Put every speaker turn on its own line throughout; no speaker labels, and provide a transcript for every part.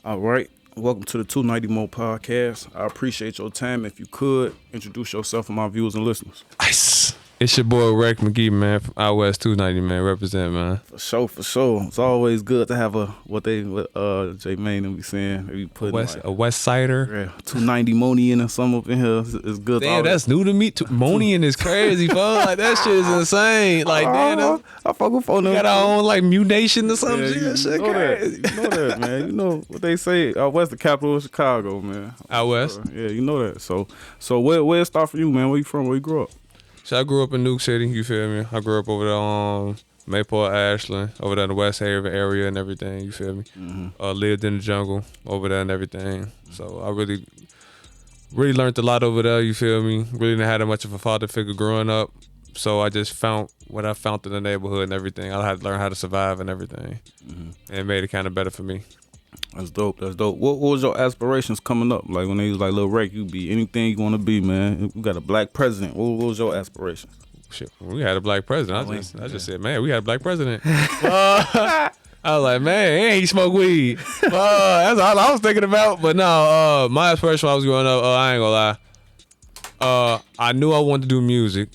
All right. Welcome to the 290 Mo podcast. I appreciate your time. If you could, introduce yourself to my viewers and listeners.
Ice. It's your boy Reck Mcgee, man, from out West 290, man. Represent, man.
For sure. It's always good to have what J Main and be saying. They be putting
A West Sider.
Yeah, 290 Monian or something up in here. It's good.
Damn, that's new to me. Monian is crazy, fun. Like, that shit is insane. Like, damn,
I fuck with phone.
We got our own, like, mutation or something.
Yeah,
That shit
know
crazy.
that. You know that, man. You know what they say. Out West, the capital of Chicago, man.
Out West?
Yeah, you know that. So where it start for you, man? Where you from? Where you grew up?
So I grew up in Nuke City, you feel me? I grew up over there Mayport, Ashland, over there in the West Haven area and everything, you feel me?
Mm-hmm.
Lived in the jungle over there and everything. So I really learned a lot over there, you feel me? Really didn't have that much of a father figure growing up. So I just found what I found in the neighborhood and everything. I had to learn how to survive and everything. Mm-hmm. And it made it kind of better for me.
That's dope. What was your aspirations coming up? Like when they was like, Lil Reck, you be anything you want to be, man. We got a black president. What was your aspirations?
Shit, we had a black president. I just said, man, we had a black president. I was like, man, and he smoked weed. That's all I was thinking about. But no, my aspiration when I was growing up, I ain't gonna lie. I knew I wanted to do music,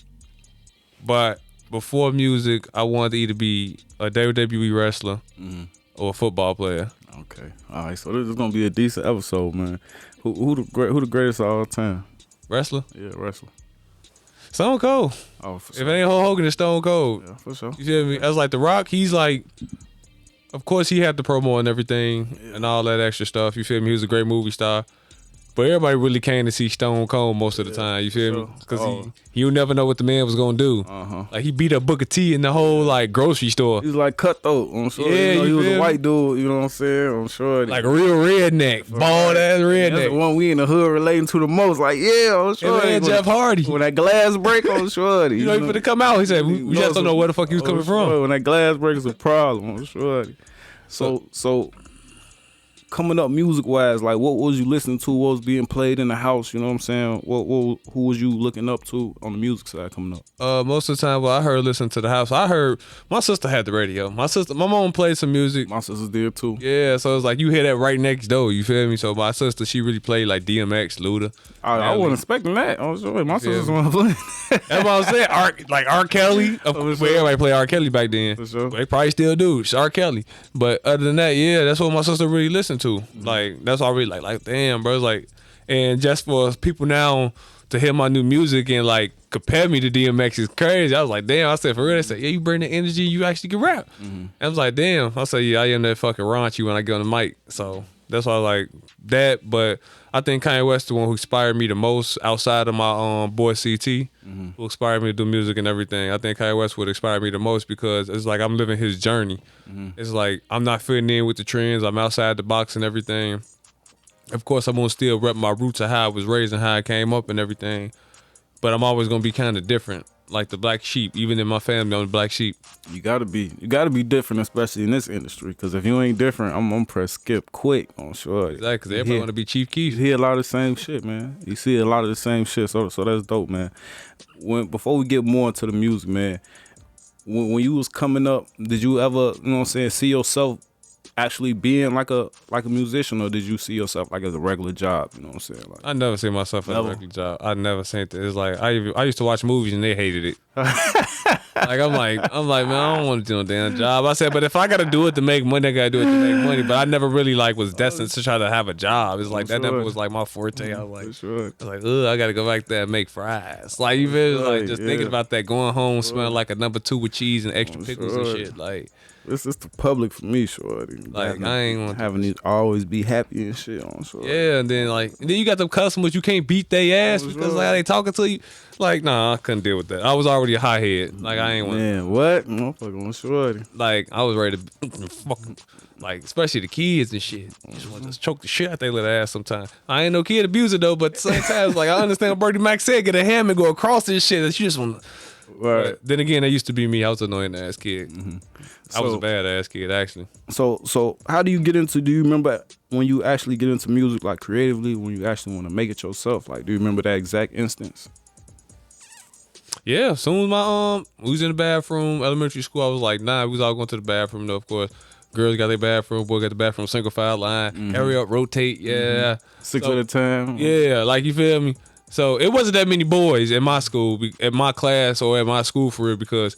but before music, I wanted to either be a WWE wrestler or a football player.
Okay, all right. So this is gonna be a decent episode, man. Who the greatest of all time?
Wrestler?
Yeah, wrestler.
Stone Cold.
Oh, for
if
sure.
it ain't Hulk Hogan, it's Stone Cold.
Yeah, for sure.
You feel me? That's like The Rock. He's like, of course he had the promo and everything and all that extra stuff. You feel me? He was a great movie star. But everybody really came to see Stone Cold most of the time, you feel me? Because you never know what the man was going to do.
Uh-huh.
Like, he beat up Booker T in the whole, like, grocery store.
He was like Cutthroat, I'm sure.
Yeah,
he was a white dude, you know what I'm saying? I'm sure.
Like a real redneck, bald-ass redneck.
That's the one we in the hood relating to the most. Like, yeah, I'm sure.
And Jeff Hardy.
When that glass break, I'm sure.
You know, he finna come out. He said, we just don't know where the fuck he was coming from.
When that glass break is a problem, I'm sure. So coming up music wise, like what was you listening to? What was being played in the house? You know what I'm saying? Who was you looking up to on the music side coming up?
Most of the time, I heard listening to the house. I heard my sister had the radio. My mom played some music.
My sister's there too.
Yeah, so it's like you hear that right next door. You feel me? So my sister, she really played like DMX, Luda.
I wasn't expecting that. I was sure my sister's one playing.
That's what I was saying. R. Kelly. Everybody played R. Kelly back then.
For sure.
They probably still do. It's R. Kelly. But other than that, yeah, that's what my sister really listened to. Like, that's all I really like, damn, bro. It's like, and just for people now to hear my new music and like compare me to DMX is crazy. I was like, damn. I said, for real? They said, yeah, you bring the energy, you actually can rap. And I was like, damn. I said, yeah, I am that fucking raunchy when I get on the mic. So that's why I like that. But I think Kanye West is the one who inspired me the most outside of my boy CT, who inspired me to do music and everything. I think Kanye West would inspire me the most because it's like I'm living his journey. It's like I'm not fitting in with the trends. I'm outside the box and everything. Of course, I'm gonna still rep my roots of how I was raised and how I came up and everything. But I'm always gonna be kind of different, like the black sheep. Even in my family, I'm the black sheep.
You gotta be different, especially in this industry. Because if you ain't different, I'm gonna press skip quick. I'm sure.
Exactly. Because everybody want to be Chief Keef.
You hear a lot of the same shit, man. You see a lot of the same shit. So that's dope, man. Before we get more into the music, man, when you was coming up, did you ever, you know what I'm saying, see yourself actually being like a musician, or did you see yourself like as a regular job? You know what I'm saying? Like,
I never seen myself as a regular job. I never seen it. It's like I used to watch movies and they hated it. Like I'm like, man, I don't want to do a damn job. I said, but if I gotta do it to make money, I gotta do it to make money. But I never really like was destined to try to have a job. It's like that never was like my forte. I was like, I gotta go back there and make fries. Like you feel like just thinking about that, going home smelling like a number 2 with cheese and extra pickles and shit. Like
it's just the public for me, shorty.
Like I ain't want
having to always be happy and shit on shorty.
Yeah, and then you got them customers you can't beat their ass because like they talking to you. Like, nah, I couldn't deal with that. I was already a high head. Like I ain't want.
Man, what? Motherfucker on shorty.
Like I was ready to fucking, like, especially the kids and shit. You just want to choke the shit out they little ass sometimes. I ain't no kid abuser though, but at the same time, it's like I understand what Bertie Mac said, get a ham and go across this shit that you just want. Right. But then again, that used to be me. I was an annoying ass kid. I was a bad ass kid actually.
So how do you remember when you actually get into music, like creatively, when you actually want to make it yourself? Like, do you remember that exact instance?
Yeah, as soon as we was in the bathroom, elementary school, I was like 9. We was all going to the bathroom though, of course. Girls got their bathroom, boy got the bathroom, single file line, hurry up, rotate, yeah.
6 at a time.
Yeah, like you feel me? So it wasn't that many boys in my school, at my class or at my school for real, because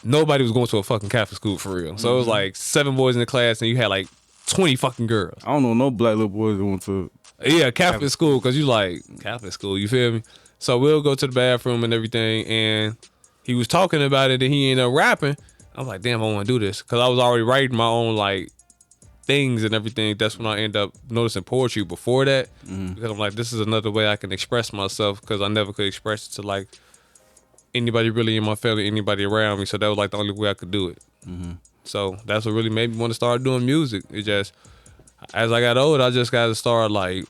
nobody was going to a fucking Catholic school for real. So it was like 7 boys in the class and you had like 20 fucking girls.
I don't know no black little boys that went to.
Yeah, Catholic school, because you like Catholic school, you feel me? So we'll go to the bathroom and everything, and he was talking about it and he ended up rapping. I was like, damn, I want to do this, because I was already writing my own like things and everything. That's when I end up noticing poetry before that, because I'm like, this is another way I can express myself, because I never could express it to like anybody really in my family, anybody around me. So that was like the only way I could do it. So that's what really made me want to start doing music. It just, as I got older, I just got to start like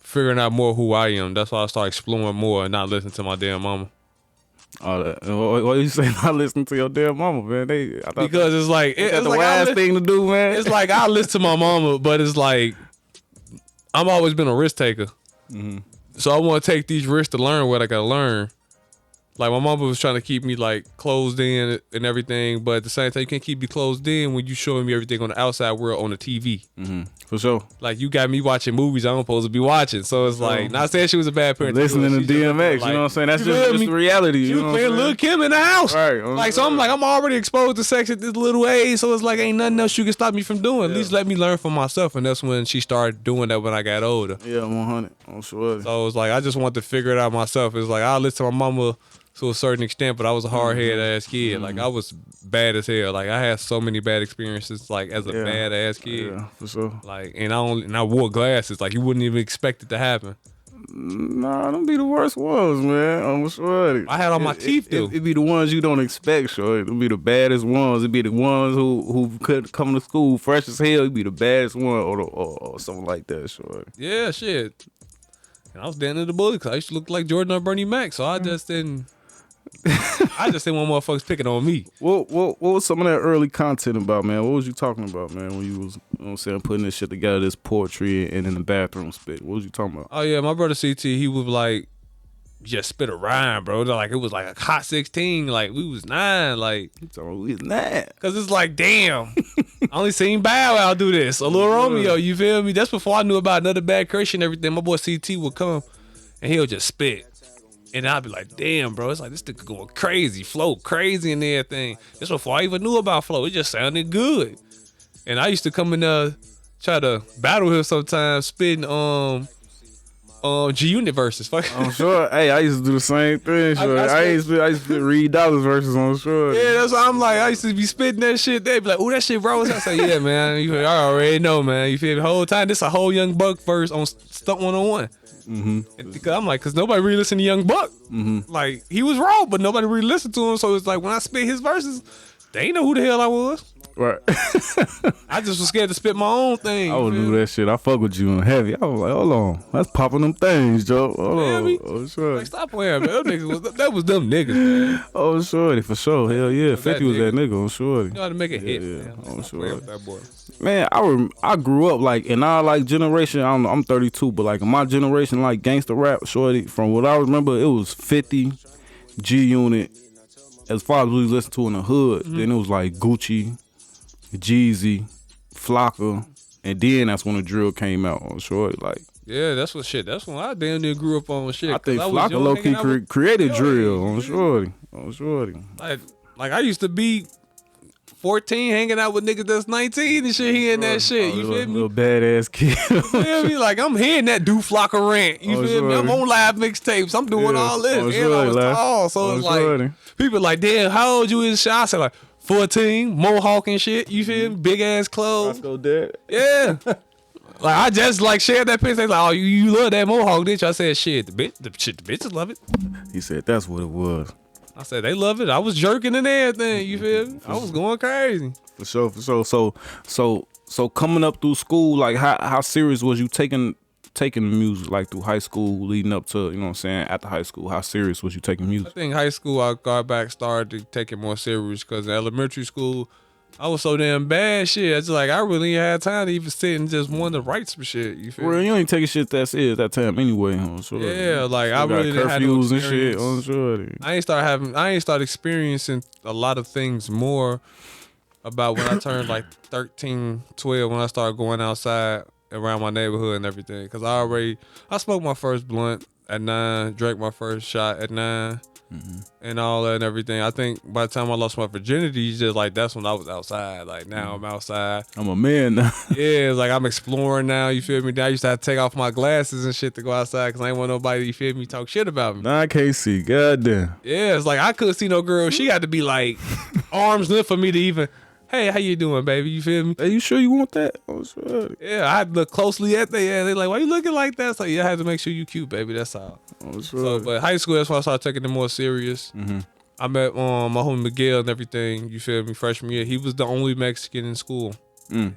figuring out more who I am. That's why I started exploring more and not listening to my damn mama.
What you say? Not listening to your damn mama, man?
Because it's like it's
the
like
last thing to do, man.
It's like I listen to my mama, but it's like I've always been a risk taker. So I want to take these risks to learn what I gotta learn. Like my mama was trying to keep me like closed in and everything, but at the same time, you can't keep me closed in when you showing me everything on the outside world on the TV.
For sure.
Like you got me watching movies I'm supposed to be watching. So it's like, not saying she was a bad parent.
Listening to DMX, you know what I'm saying? That's just the reality.
She
you
was
know
playing Lil' Kim in the house.
Right.
Like, so I'm like, I'm already exposed to sex at this little age. So it's like, ain't nothing else you can stop me from doing. At least let me learn for myself. And that's when she started doing that when I got older.
Yeah, 100. I'm sure.
So it was like, I just wanted to figure it out myself. It's like, I listen to my mama to a certain extent, but I was a hard-headed ass kid. Like, I was bad as hell. Like, I had so many bad experiences, like, as a bad ass kid.
Yeah, for sure.
Like, and I wore glasses. Like, you wouldn't even expect it to happen.
Nah, them be the worst ones, man. I'm sure.
I had all my teeth, though.
It be the ones you don't expect, sure. It'll be the baddest ones. It be the ones who could come to school fresh as hell. It be the baddest one or something like that, sure.
Yeah, shit. And I was down in the bully because I used to look like Jordan or Bernie Mac, so I just didn't. I just didn't want motherfuckers picking on me.
What was some of that early content about, man? What was you talking about, man, when you was, you know what I'm saying, putting this shit together, this poetry and in the bathroom spit? What was you talking about?
Oh yeah, my brother CT, he was like, just spit a rhyme, bro. Like it was like a hot 16, like we was 9, like.
You talking about we was 9?
Cause it's like, damn, I only seen Bow Wow do this. A little Romeo, you feel me? That's before I knew about Another Bad Christian and everything. My boy CT would come and he'll just spit. And I'd be like, damn, bro, it's like this nigga going crazy, flow crazy and everything. That's before I even knew about flow. It just sounded good. And I used to come and try to battle him sometimes, spitting G-Unit verses.
I'm sure. Hey, I used to do the same thing. Sure. I used to read dollars verses on sure.
Yeah, that's what I'm like. I used to be spitting that shit. They be like, "Oh, that shit, bro." I say, "Yeah, man. I already know, man. You feel me? The whole time, this a whole Young Buck verse on Stunt 101." Because I'm like, because nobody really listened to Young Buck. Like he was raw, but nobody really listened to him. So it's like when I spit his verses, they ain't know who the hell I was.
Right.
I just was scared to spit my own thing.
I would do that shit. I fuck with you on heavy. I was like, hold on, that's popping them things, Joe. Hold on. Oh, sure.
Like, stop playing, man. That was them niggas, man.
Oh, shorty, for sure. Hell yeah. 50 was that nigga on shorty.
You know how to make a hit,
yeah.
man.
On
Stop playing with that boy.
Man, I grew up like in our like generation. I don't know, I'm 32, but like in my generation, like gangster rap, shorty. From what I remember, it was 50, G-Unit. As far as we listened to in the hood, then it was like Gucci, Jeezy, Flocka, and then that's when the drill came out on shorty. Like,
yeah, that's when I damn near grew up on shit.
I think Flocka low key created drill on shorty.
Like I used to be 14 hanging out with niggas that's 19 and shit, hearing that shit. You feel me?
Little badass kid.
You feel me? Like I'm hearing that Do Flocka rant. You feel me? I'm on live mixtapes. I'm doing all this. And I was tall. So it's like people like, damn, how old you is? I said like 14, mohawk and shit. You feel me? Big ass clothes.
Let's go dead.
Yeah. Like I just like shared that picture. They like, oh, you love that mohawk, didn't you? I said, shit, the bitches love it.
He said that's what it was.
I said they love it. I was jerking and everything. You feel me? I was going crazy.
For sure. So coming up through school, like how serious was you taking music, like through high school, leading up to, you know what I'm saying, after high school? How serious was you taking music?
I think high school I got back started to take it more serious because in elementary school I was so damn bad shit. It's like I really ain't had time to even sit and just want to write some shit. You feel me?
You ain't taking shit that serious that time anyway, huh? Sure.
Yeah, like I really didn't have no
curfews and shit on sure.
I ain't start experiencing a lot of things more about when I turned like 13, 12, when I started going outside around my neighborhood and everything. Cause I smoked my first blunt at 9, drank my first shot at 9, and all that and everything. I think by the time I lost my virginity, it's just like that's when I was outside. Like now I'm outside.
I'm a man now.
Yeah, it's like I'm exploring now. You feel me? Now I used to have to take off my glasses and shit to go outside because I ain't want nobody, you feel me, talk shit about me.
Nah, I can't see. Goddamn.
Yeah, it's like I couldn't see no girl. She had to be like arms length for me to even. Hey, how you doing, baby? You feel me?
Hey, you sure you want that? Oh, sure.
Yeah, I had to look closely at they. They like, why you looking like that? So yeah, I had to make sure you cute, baby. That's all.
Oh, sure.
So, but high school, that's why I started taking it more serious. I met my homie Miguel and everything. You feel me? Freshman year, he was the only Mexican in school. And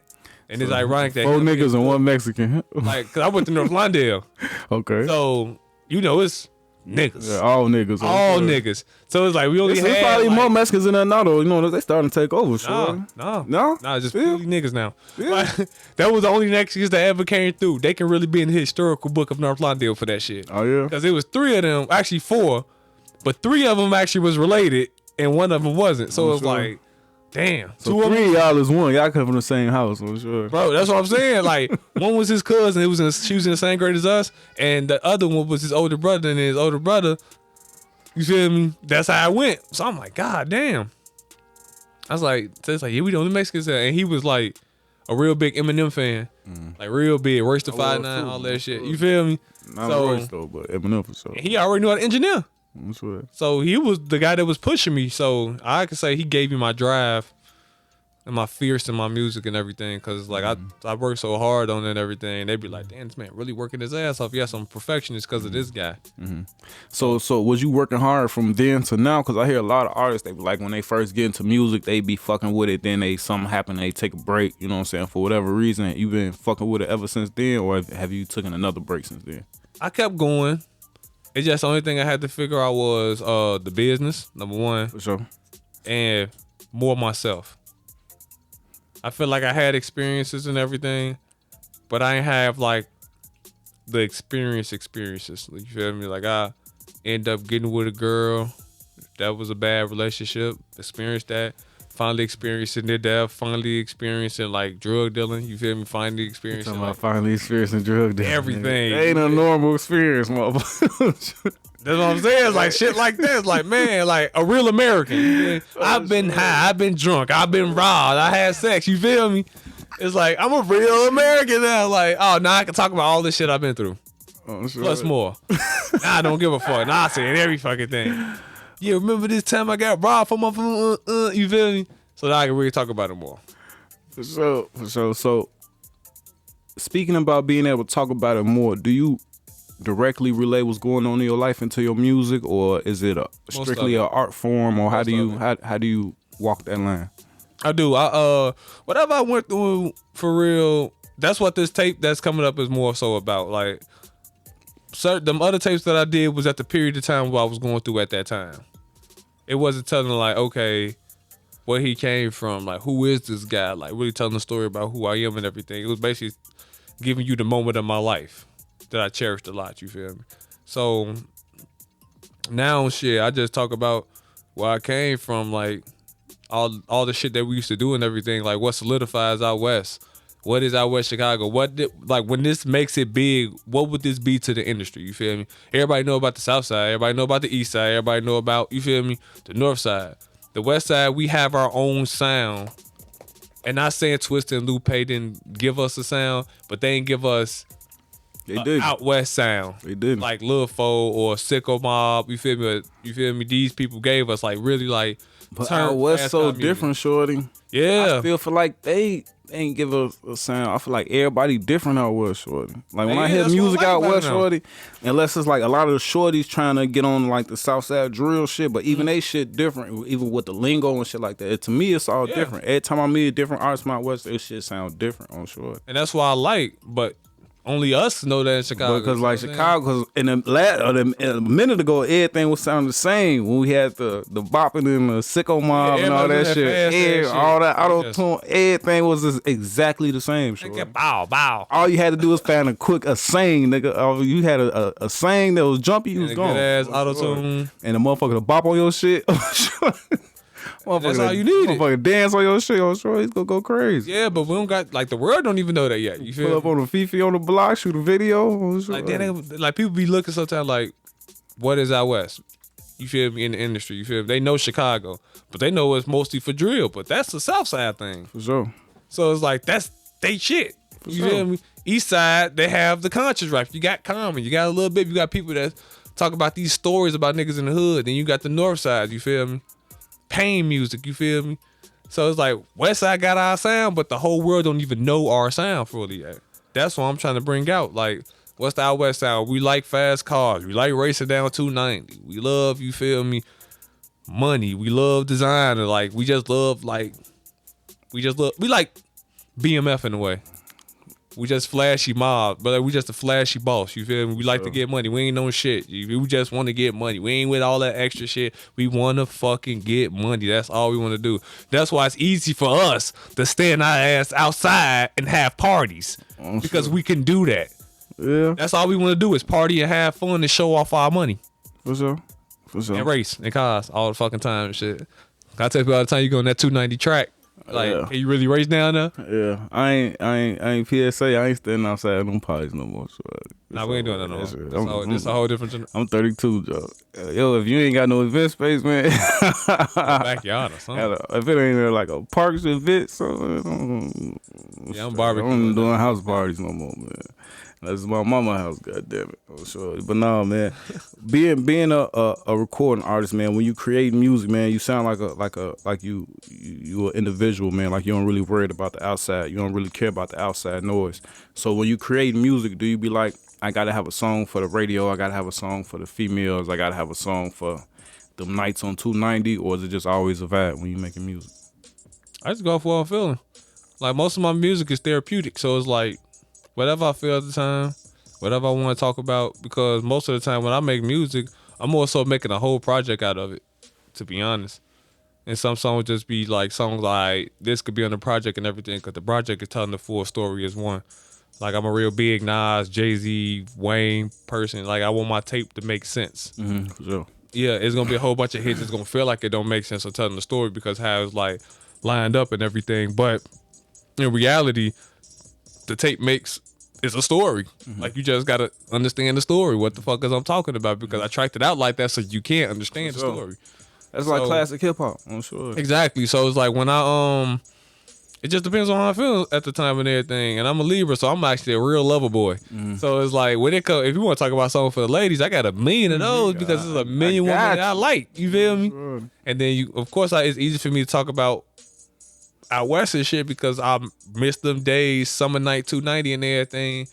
it's ironic that
4 niggas and 1 Mexican.
like, cause I went to North Lawndale.
Okay.
So you know it's niggas.
Yeah, all niggas.
All niggas. So it's like we only
There's
had
probably
like,
more Mexicans in there now, though. You know, they starting to take over. Sure.
No, just purely niggas now.
Yeah.
Like, that was the only Mexicans that ever came through. They can really be in the historical book of North Lawndale for that shit.
Oh yeah.
Because it was 3 of them, actually 4, but 3 of them actually was related and 1 of them wasn't. So it was like, damn.
So 3 of y'all is 1. Y'all come from the same house, I'm sure.
Bro, that's what I'm saying. Like, one was his cousin. She was in the same grade as us, and the other one was his older brother, and his older brother. You feel me? That's how I went. So I'm like, God damn. I was like, yeah, we the only Mexicans there. And he was like a real big Eminem fan. Like real big. Royce the 5'9", all that shit. You feel me?
Not Royce though, but Eminem for sure.
He already knew how to engineer.
That's right.
So he was the guy that was pushing me. So I could say he gave me my drive and my fierce in my music and everything. Cause like I worked so hard on it and everything. They'd be like, damn, this man really working his ass off. Yeah, I'm a perfectionist because of this guy.
So was you working hard from then to now? Cause I hear a lot of artists, they be like when they first get into music, they be fucking with it. Then something happen, they take a break. You know what I'm saying? For whatever reason, you been fucking with it ever since then, or have you taken another break since then?
I kept going. It's just the only thing I had to figure out was the business, number 1.
For sure.
And more myself. I feel like I had experiences and everything, but I ain't have like the experiences. You feel me? Like I end up getting with a girl. That was a bad relationship. Experienced that. Finally experiencing their death. Finally experiencing like drug dealing. You feel me? Finally experiencing like
finally experiencing drug dealing.
Everything.
It ain't a normal experience, motherfucker.
That's what I'm saying. It's like shit like this. Like, man, like a real American. You feel me? I've been high. I've been drunk. I've been robbed. I had sex. You feel me? It's like, I'm a real American now. Like, oh, now I can talk about all this shit I've been through.
Oh, sure.
Plus more. Now I don't give a fuck. Now I say every fucking thing. Yeah, remember this time I got robbed from my phone? You feel me? So now I can really talk about it more.
For sure. So, speaking about being able to talk about it more, do you directly relay what's going on in your life into your music, or is it strictly an art form, or how do you walk that line?
I do. Whatever I went through for real, that's what this tape that's coming up is more so about. Like, them other tapes that I did was at the period of time what I was going through at that time. It wasn't telling like, okay, where he came from, like who is this guy, like really telling the story about who I am and everything. It was basically giving you the moment of my life that I cherished a lot, you feel me? So now shit, I just talk about where I came from, like all the shit that we used to do and everything, like what solidifies out west. What is out west Chicago? Like when this makes it big, what would this be to the industry? You feel me? Everybody know about the south side, everybody know about the east side, everybody know about, you feel me, the north side. The west side, we have our own sound. And not saying Twista and Lupe didn't give us a sound, but they didn't give us out west sound.
They didn't.
Like Lil Fo or Sicko Mob, you feel me? You feel me? These people gave us like really like.
But out west so different, shorty.
Yeah.
I feel for like they ain't give us a sound. I feel like everybody different out west, shorty. Like when I hear music out west, shorty, unless it's like a lot of the shorties trying to get on like the south side drill shit, but even they shit different, even with the lingo and shit like that. To me, it's all different. Every time I meet a different artist from out west, this shit sound different on shorty.
And that's why I like, but only us know that in Chicago.
Because like Chicago, because a minute ago, everything was sounding the same when we had the bopping and the Sicko Mob and all that shit. All that auto tune, everything was exactly the same. Sure.
Bow.
All you had to do was find a saying, nigga. You had a saying that was jumpy, you was gone.
Good ass auto tune.
And the motherfucker to bop on your shit.
That's all you need.
Motherfucker dance on your shit, I'm sure he's gonna go crazy.
Yeah, but we don't got like the world don't even know that yet. You feel
Pull up on the Fifi on the block, shoot a video.
like like people be looking sometimes like, what is out west? You feel me, in the industry? You feel me? They know Chicago, but they know it's mostly for drill. But that's the South Side thing.
For sure.
So it's like that's they shit. You feel me? East Side, they have the conscious rap. You got Common. You got a little bit. You got people that talk about these stories about niggas in the hood. Then you got the North Side. You feel me? Pain music. You feel me? So it's like West Side got our sound, but the whole world don't even know our sound fully yet. That's what I'm trying to bring out. Like, what's the out West sound? We like fast cars. We like racing down 290. We love, you feel me, money. We love designer. Like, we like BMF in a way. We just flashy mob, but we just a flashy boss. You feel me? We like to get money. We ain't no shit. We just want to get money. We ain't with all that extra shit. We want to fucking get money. That's all we want to do. That's why it's easy for us to stand our ass outside and have parties because we can do that.
Yeah.
That's all we want to do is party and have fun and show off our money.
For sure.
And race and cars all the fucking time and shit. I tell people all the time, you go on that 290 track. Like, can you really race down there?
Yeah, I ain't PSA. I ain't standing outside them parties no more. So
nah, we ain't doing that no more. This a whole different.
I'm 32, Joe. Yo, if you ain't got no event space, man,
backyard or something.
If it ain't like a parks event, so
yeah, I'm barbecuing.
I'm doing house parties no more, man. That's my mama's house, goddamn it. Oh, sure. But no, man, being a recording artist, man, when you create music, man, you sound like you an individual, man. Like you don't really worry about the outside. You don't really care about the outside noise. So when you create music, do you be like, I gotta have a song for the radio, I gotta have a song for the females, I gotta have a song for them nights on 290, or is it just always a vibe when you making music?
I just go for what I'm feeling. Like most of my music is therapeutic, so it's like whatever I feel at the time, whatever I want to talk about, because most of the time when I make music, I'm more so making a whole project out of it, to be honest. And some songs just be like songs like, this could be on the project and everything, because the project is telling the full story as one. Like, I'm a real big Nas, Jay-Z, Wayne person. Like, I want my tape to make sense.
Mm-hmm, for sure.
Yeah, it's going to be a whole bunch of hits. It's going to feel like it don't make sense of telling the story because how it's, like, lined up and everything. But in reality, the tape it's a story. Mm-hmm. Like, you just gotta understand the story. What the fuck is I'm talking about? Because I tracked it out like that so you can't understand the story.
That's like classic hip hop, I'm sure.
Exactly. So it's like when it just depends on how I feel at the time and everything. And I'm a Libra, so I'm actually a real lover boy. Mm. So it's like when it comes, if you want to talk about something for the ladies, I got a million of those because there's a million women that I like. You feel me? Sure. And then of course, it's easy for me to talk about out west and shit because I miss them days, summer night 290 and everything.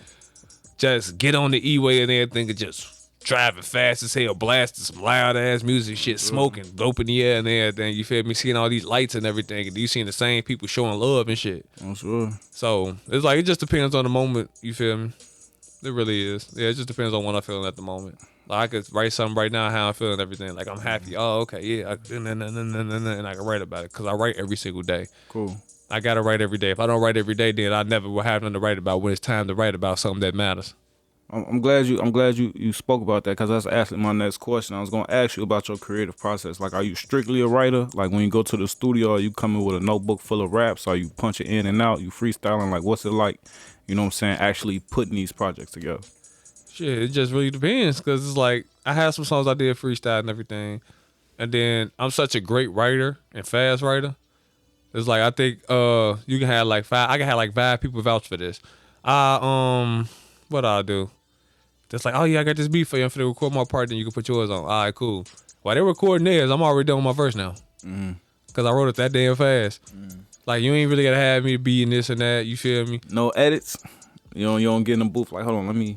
Just get on the E-way and everything and just driving fast as hell, blasting some loud ass music, shit, smoking, dope in the air and everything. You feel me? Seeing all these lights and everything, and you seeing the same people showing love and shit.
I'm sure.
So it's like it just depends on the moment. You feel me? It really is. Yeah, it just depends on what I'm feeling at the moment. Like I could write something right now, how I'm feeling, everything. Like I'm happy. Oh, okay, yeah, and I can write about it because I write every single day.
Cool.
I gotta write every day. If I don't write every day, then I never will have nothing to write about when it's time to write about something that matters.
I'm glad you spoke about that because that's actually my next question. I was gonna ask you about your creative process. Like, are you strictly a writer? Like, when you go to the studio, are you coming with a notebook full of raps? Are you punching in and out? You freestyling? Like, what's it like? You know what I'm saying? Actually putting these projects together.
Shit, it just really depends because it's like I have some songs I did freestyle and everything, and then I'm such a great writer and fast writer. It's like I think you can have like five. I can have like 5 people vouch for this. What I'll do? Just like, oh yeah, I got this beat for you. I'm finna record my part, then you can put yours on. All right, cool. While they're recording theirs, I'm already done with my verse now. Cause I wrote it that damn fast. Like you ain't really gotta have me to be in this and that. You feel me?
No edits. You don't get in the booth. Like, hold on, let me.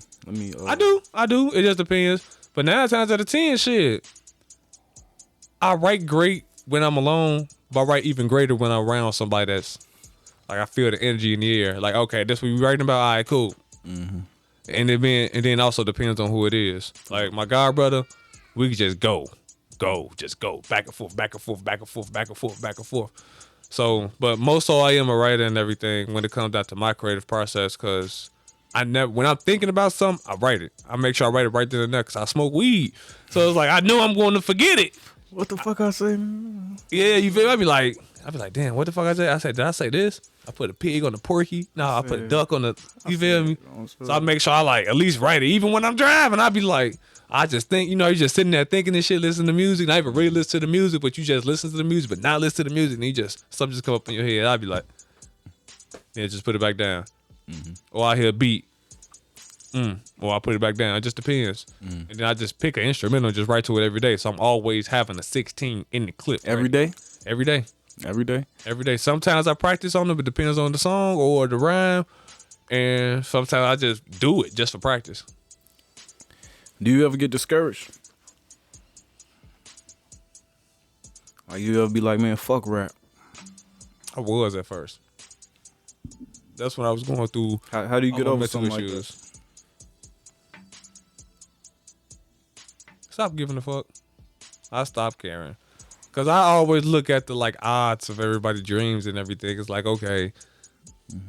I do. It just depends. But 9 times out of 10, shit, I write great when I'm alone, but I write even greater when I'm around somebody that's like I feel the energy in the air. Like, okay, this what we writing about. All right, cool. And then also depends on who it is. Like my god brother, we could just go, back and forth, back and forth, back and forth, back and forth, back and forth. So, but most so I am a writer and everything when it comes down to my creative process, cause when I'm thinking about something, I write it. I make sure I write it right then and there, cause I smoke weed. So it's like I know I'm going to forget it.
What the fuck I say?
Yeah, you feel me? I be like, damn, what the fuck I say? I said, did I say this? I put a pig on the porky. No, I put a duck on the. You feel me? So I make sure I like at least write it. Even when I'm driving, I be like, I just think, you just sitting there thinking this shit, listening to music, not even really listen to the music, but you just listen to the music, but not listen to the music, and something just come up in your head. I be like, yeah, just put it back down. Or I hear a beat. Or I put it back down. It just depends. And then I just pick an instrumental and just write to it every day. So I'm always having a 16 in the clip.
Every day?
Every day.
Every day?
Every day. Sometimes I practice on it, but it depends on the song or the rhyme. And sometimes I just do it just for practice.
Do you ever get discouraged? Like you ever be like, man, fuck rap?
I was at first. That's when I was going through.
How do you get over something like that?
Stop giving a fuck. I stopped caring. Cause I always look at the like odds of everybody's dreams and everything. It's like, okay,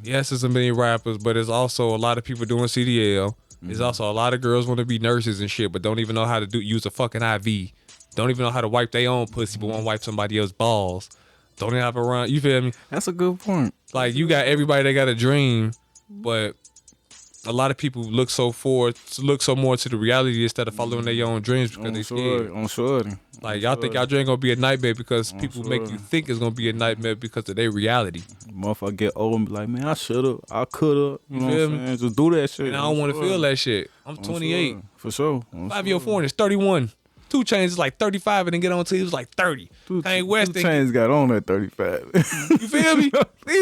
yes, there's a million rappers, but there's also a lot of people doing CDL. There's also a lot of girls want to be nurses and shit, but don't even know how to use a fucking IV. Don't even know how to wipe their own pussy, but want to wipe somebody else's balls. Don't even have to run. You feel me?
That's a good point.
Like you got everybody that got a dream, but a lot of people look so more to the reality instead of following their own dreams because they scared.
I'm sure.
Like y'all think y'all dream gonna be a nightmare because people make you think it's gonna be a nightmare because of their reality.
Motherfucker get old and be like, man, I shoulda, I coulda. You know what I'm saying? Just do that shit.
And I don't want to feel that shit. I'm 28.
Sure. For sure.
5-year foreign is 31. 2 Chainz is like 35 and then get on to he was like 30. Kanye West
2 Chainz got on at 35.
You feel me?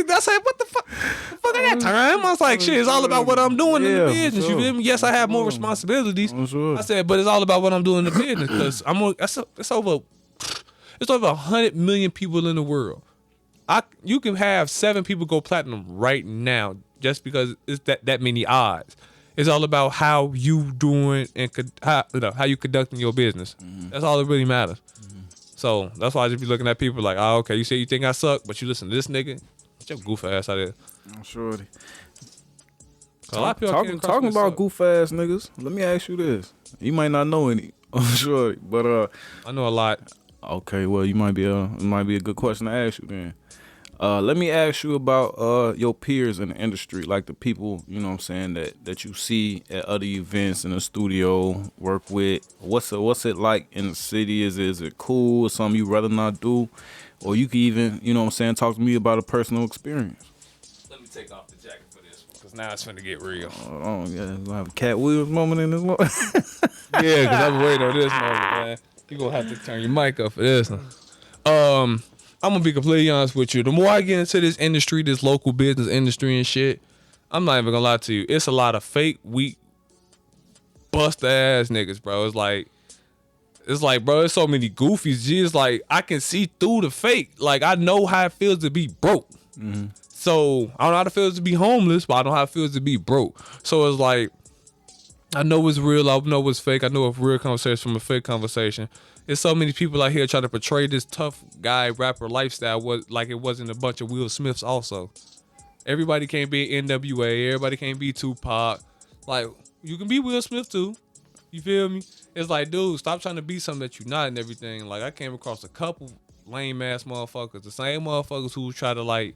That's like, what the fuck? Fuck at that time. I was like, shit, it's all about what I'm doing in the business. You feel me? Yes, I have more responsibilities. I said, but it's all about what I'm doing in the business because it's over 100 million people in the world. You can have 7 people go platinum right now just because it's that many odds. It's all about how you doing and how you conducting your business. That's all that really matters. So that's why I just be looking at people like, oh, okay, you say you think I suck, but you listen to this nigga. Get your goof ass out of there.
I'm sure.
Talking
about goof ass niggas, let me ask you this. You might not know any, I'm sure, but
I know a lot.
Okay, well, it might be a good question to ask you then. Let me ask you about your peers in the industry, like the people, you know what I'm saying, that you see at other events in the studio, work with. What's it like in the city? Is it cool? Is something you rather not do? Or you can even, you know what I'm saying, talk to me about a personal experience.
Let me take off the jacket for this one, because now it's finna get real.
Oh, yeah, we're gonna have a Cat Williams moment in this one.
Yeah, because I've been waiting on this moment, man. You're gonna have to turn your mic up for this one. I'm gonna be completely honest with you. The more I get into this industry, this local business industry and shit, I'm not even gonna lie to you. It's a lot of fake, weak, bust ass niggas, bro. It's like, bro, there's so many goofies. It's like I can see through the fake. Like I know how it feels to be broke. So I don't know how it feels to be homeless, but I know how it feels to be broke. So it's like I know it's real. I know it's fake. I know a real conversation from a fake conversation. There's so many people out here trying to portray this tough guy rapper lifestyle like it wasn't a bunch of Will Smiths also. Everybody can't be NWA. Everybody can't be Tupac. Like, you can be Will Smith too. You feel me? It's like, dude, stop trying to be something that you're not and everything. Like, I came across a couple lame ass motherfuckers. The same motherfuckers who try to, like,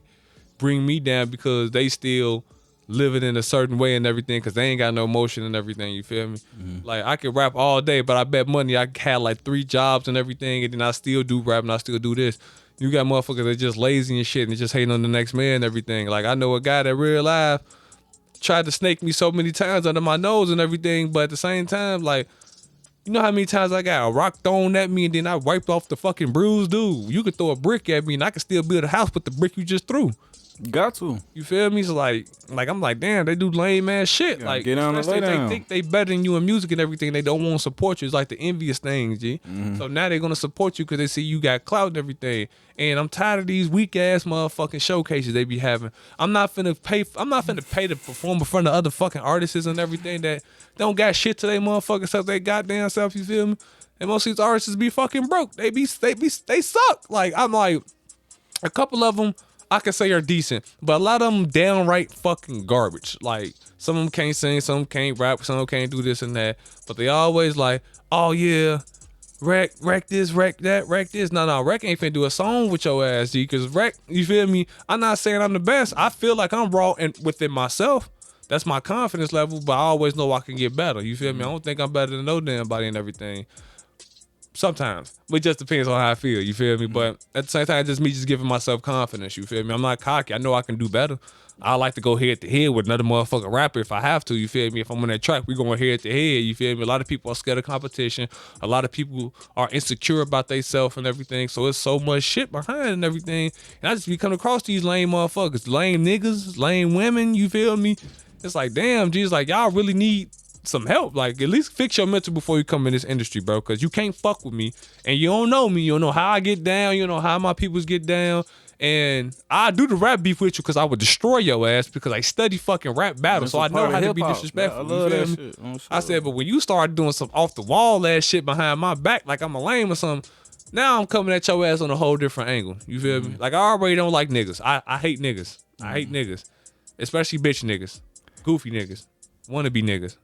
bring me down because they still living in a certain way and everything because they ain't got no motion and everything, you feel me? Like, I could rap all day, but I bet money I had like 3 jobs and everything, and then I still do rap and I still do this. You got motherfuckers that just lazy and shit and just hating on the next man and everything. Like, I know a guy that real life tried to snake me so many times under my nose and everything, but at the same time, like, you know how many times I got a rock thrown at me and then I wiped off the fucking bruise? Dude, you could throw a brick at me and I could still build a house with the brick you just threw.
Got to.
You feel me? So like I'm like, damn, they do lame ass shit. Like,
get on the lay down.
They think they better than you in music and everything. They don't want to support you. It's like the envious things, G. So now they're gonna support you because they see you got clout and everything. And I'm tired of these weak ass motherfucking showcases they be having. I'm not finna pay to perform in front of other fucking artists and everything that don't got shit to they motherfuckers self, they goddamn self. You feel me? And most of these artists be fucking broke. They suck. Like, I'm like, a couple of them I can say are decent, but a lot of them downright fucking garbage. Like, some of them can't sing, some can't rap, some of them can't do this and that. But they always like, oh yeah, Reck this, Reck that, Reck this. No, Reck ain't finna do a song with your ass, G. Cause Reck, you feel me? I'm not saying I'm the best. I feel like I'm raw and within myself. That's my confidence level, but I always know I can get better. You feel me? I don't think I'm better than no damn body and everything. Sometimes, but it just depends on how I feel. You feel me? But at the same time, it's just me just giving myself confidence. You feel me? I'm not cocky. I know I can do better. I like to go head to head with another motherfucking rapper if I have to. You feel me? If I'm on that track, we going head to head. You feel me? A lot of people are scared of competition. A lot of people are insecure about themselves and everything. So it's so much shit behind and everything. And I just be coming across these lame motherfuckers, lame niggas, lame women. You feel me? It's like, damn, G's like, y'all really need some help. Like, at least fix your mental before you come in this industry, bro. Cause you can't fuck with me. And you don't know me. You don't know how I get down. You don't know how my peoples get down. And I do the rap beef with you because I would destroy your ass because I study fucking rap battles. So I know how to be disrespectful.
I love that shit.
I said, but when you start doing some off the wall ass shit behind my back, like I'm a lame or something, now I'm coming at your ass on a whole different angle. You feel me? Like I already don't like niggas. I hate niggas. I hate niggas. Especially bitch niggas. Goofy niggas. Wannabe niggas.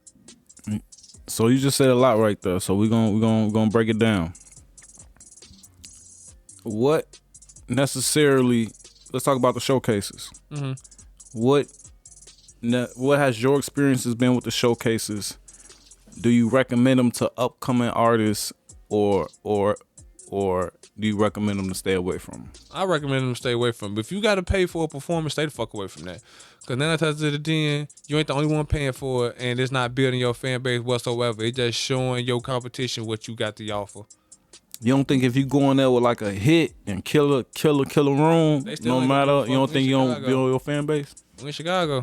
So you just said a lot right there. So we're gonna break it down. What necessarily? Let's talk about the showcases.
Mm-hmm.
What has your experiences been with the showcases? Do you recommend them to upcoming artists, or do you recommend them to stay away from them?
I recommend them to stay away from. But if you got to pay for a performance, stay the fuck away from that. Because 9 times out of 10, you ain't the only one paying for it, and it's not building your fan base whatsoever. It's just showing your competition what you got to offer.
You don't think if you go in there with like a hit and kill a room, no matter, you don't think you don't build your fan base?
We in Chicago.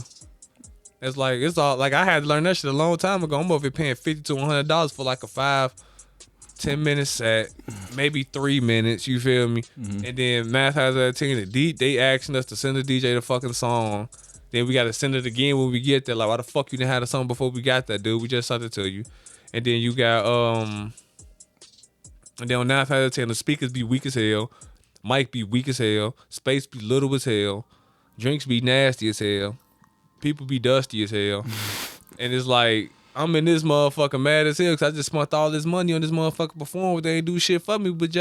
It's all like I had to learn that shit a long time ago. I'm over here paying $50 to $100 for like a 5-10 minute set, maybe 3 minutes. You feel me? Mm-hmm. And then math has that team. They asking us to send the DJ the fucking song. Then we got to send it again when we get there. Like, why the fuck you didn't have the song before we got that, dude? We just sent it to you. And then you got and then on 9 out of 10, the speakers be weak as hell, mic be weak as hell, space be little as hell, drinks be nasty as hell, people be dusty as hell. And it's like, I'm in this motherfucker mad as hell because I just spent all this money on this motherfucker perform. They ain't do shit for me, but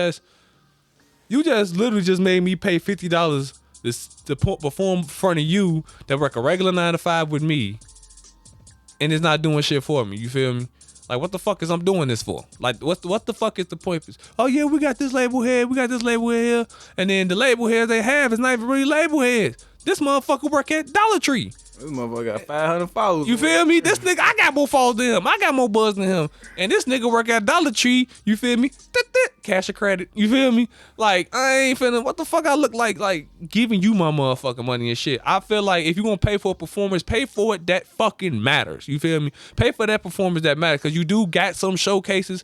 you just literally just made me pay $50 to perform in front of you that work a regular 9 to 5 with me, and it's not doing shit for me. You feel me? Like, what the fuck is I'm doing this for? Like, what the fuck is the point? Oh yeah, we got this label head, we got this label here, and then the label heads they have is not even really label heads. This motherfucker work at Dollar Tree.
This motherfucker got 500 followers.
You feel me? This nigga, I got more followers than him. I got more buzz than him. And this nigga work at Dollar Tree. You feel me? Cash or credit. You feel me? Like, I ain't finna, what the fuck I look like giving you my motherfucking money and shit. I feel like if you gonna pay for a performance, pay for it that fucking matters. You feel me? Pay for that performance that matters. Cause you do got some showcases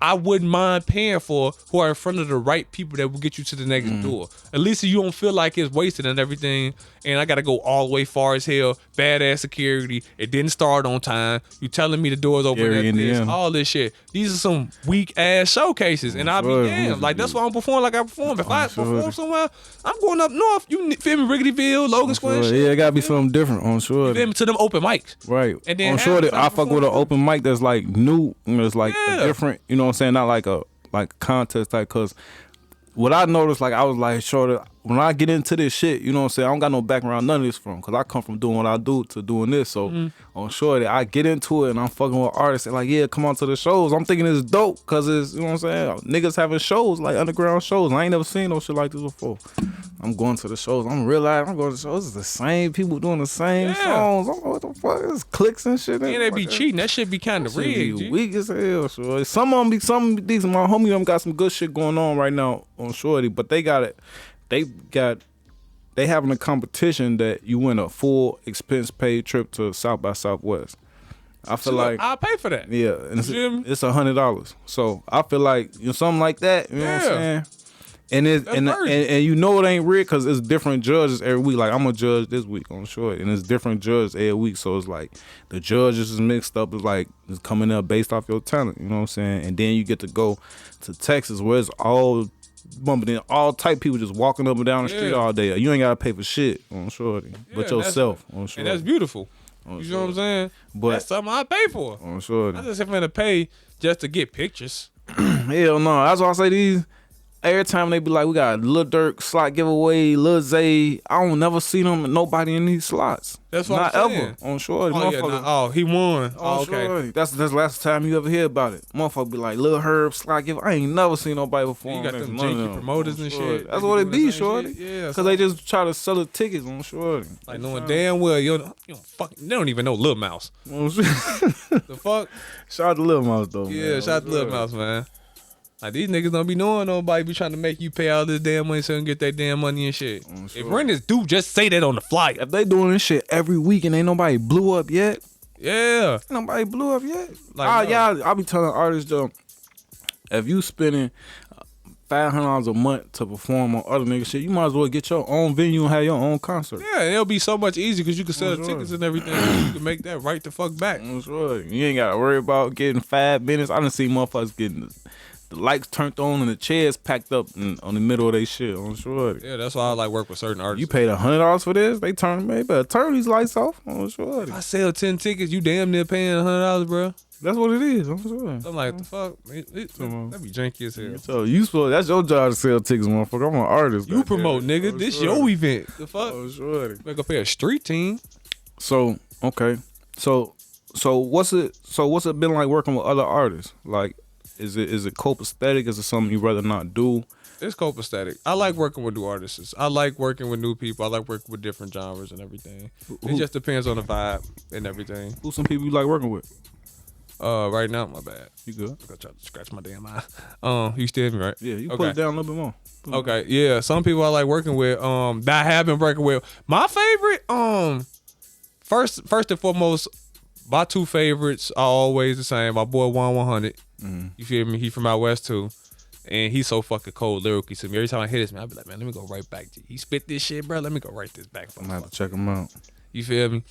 I wouldn't mind paying for who are in front of the right people that will get you to the next door. At least you don't feel like it's wasted and everything. And I got to go all the way far as hell. Badass security. It didn't start on time. You telling me the doors open at this. All this shit. These are some weak ass showcases. And I'll be damned. Like, that's why I'm performing like I perform. If I perform somewhere, I'm going up north. You feel me? Wrigleyville, Logan Square.
Yeah, it got to be something different on sure.
You feel me? To them open mics.
Right.
And then
on sure that I fuck with an open mic that's like new. It's like a different, you know what I'm saying? Not like a contest type, cause what I noticed, like I was like, sure, when I get into this shit, you know what I'm saying, I don't got no background, none of this from, cause I come from doing what I do to doing this. So on sure that I get into it and I'm fucking with artists and like, yeah, come on to the shows. I'm thinking it's dope, cause it's, you know what I'm saying, niggas having shows, like underground shows. I ain't never seen no shit like this before. I'm going to the shows. I'm realizing I'm going to the shows. It's the same people doing the same songs. I'm like, what the fuck? It's clicks and shit.
And they be cheating. That shit be kind of rigged.
Weak as hell, sure. Some of them these my homie them got some good shit going on right now on Shorty, but they got it. They having a competition that you win a full expense paid trip to South by Southwest. I feel like
I'll pay for that.
Yeah, and it's $100. So I feel like something like that. You know what I'm saying? And and you know it ain't real because it's different judges every week. Like I'm a judge this week on short, and it's different judges every week. So it's like the judges is mixed up. It's coming up based off your talent. You know what I'm saying? And then you get to go to Texas where it's all bumping in, all type people just walking up and down the street all day. You ain't gotta pay for shit on shorty, but yourself on shorty.
And that's beautiful. You know what I'm saying? But that's something I pay for.
On shorty.
I just finna pay just to get pictures.
Hell no. That's why I say these. Every time they be like, we got Lil Durk slot giveaway, Lil Zay. I don't never see them nobody in these slots.
That's what
Not
I'm saying.
ever on Shorty.
Oh, yeah, nah, he won.
On
Okay.
Shorty. That's the last time you ever hear about it. Motherfucker be like, Lil Herb slot giveaway. I ain't never seen nobody before.
You got them
None of
janky
them
promoters
on
and
Shorty.
shit.
That's
They
what it
doing the
be,
same
Shorty.
shit. Yeah,
Because they just try to sell the tickets on Shorty.
like knowing damn well you don't fucking, they don't even know Lil Mouse. The fuck?
Shout out to Lil Mouse though.
Yeah,
man.
shout out to Lil Mouse, man. Like these niggas don't be knowing nobody be trying to make you pay all this damn money so they can get that damn money and shit. If renters do, just say that on the flyer.
If they doing this shit every week and ain't nobody blew up yet,
Yeah.
ain't nobody blew up yet.
Like, no.
I be telling artists though, if you spending $500 a month to perform on other niggas shit, you might as well get your own venue and have your own concert.
Yeah, it'll be so much easier because you can sell the tickets and everything. You can make that right the fuck back.
I'm sure. You ain't gotta worry about getting 5 minutes. I done see motherfuckers getting the lights turned on and the chairs packed up on the middle of their shit. I'm sure.
Yeah, that's why I like work with certain artists.
You paid $100 for this, they better turn these lights off. I'm sure.
If I sell 10 tickets, you damn near paying $100, bro.
That's what it is. I'm sure.
I'm like, the fuck? That be janky as hell.
So that's your job to sell tickets, motherfucker. I'm an artist.
You promote, nigga. This your event. The fuck?
Oh, sure.
Make up pay a street team.
So okay, so what's it been like working with other artists? Like, is it copacetic? Is it something you rather not do?
It's copacetic. I like working with new artists. I like working with new people. I like working with different genres and everything. It just depends on the vibe and everything.
Who's some people you like working with?
Right now, my bad.
You good?
I'm gonna try to scratch my damn eye. You still hear me, right?
Yeah, you
Okay.
put it down a little bit more.
Okay, yeah. Some people I like working with. That I have been working with. My favorite. First and foremost, my two favorites are always the same. My boy 100. You feel me? He from out west too, and he's so fucking cold lyrically to me. Every time I hear this, man, I be like, man, let me go right back. He spit this shit, bro. Let me go write this back.
I'm gonna have to check him out.
You feel me?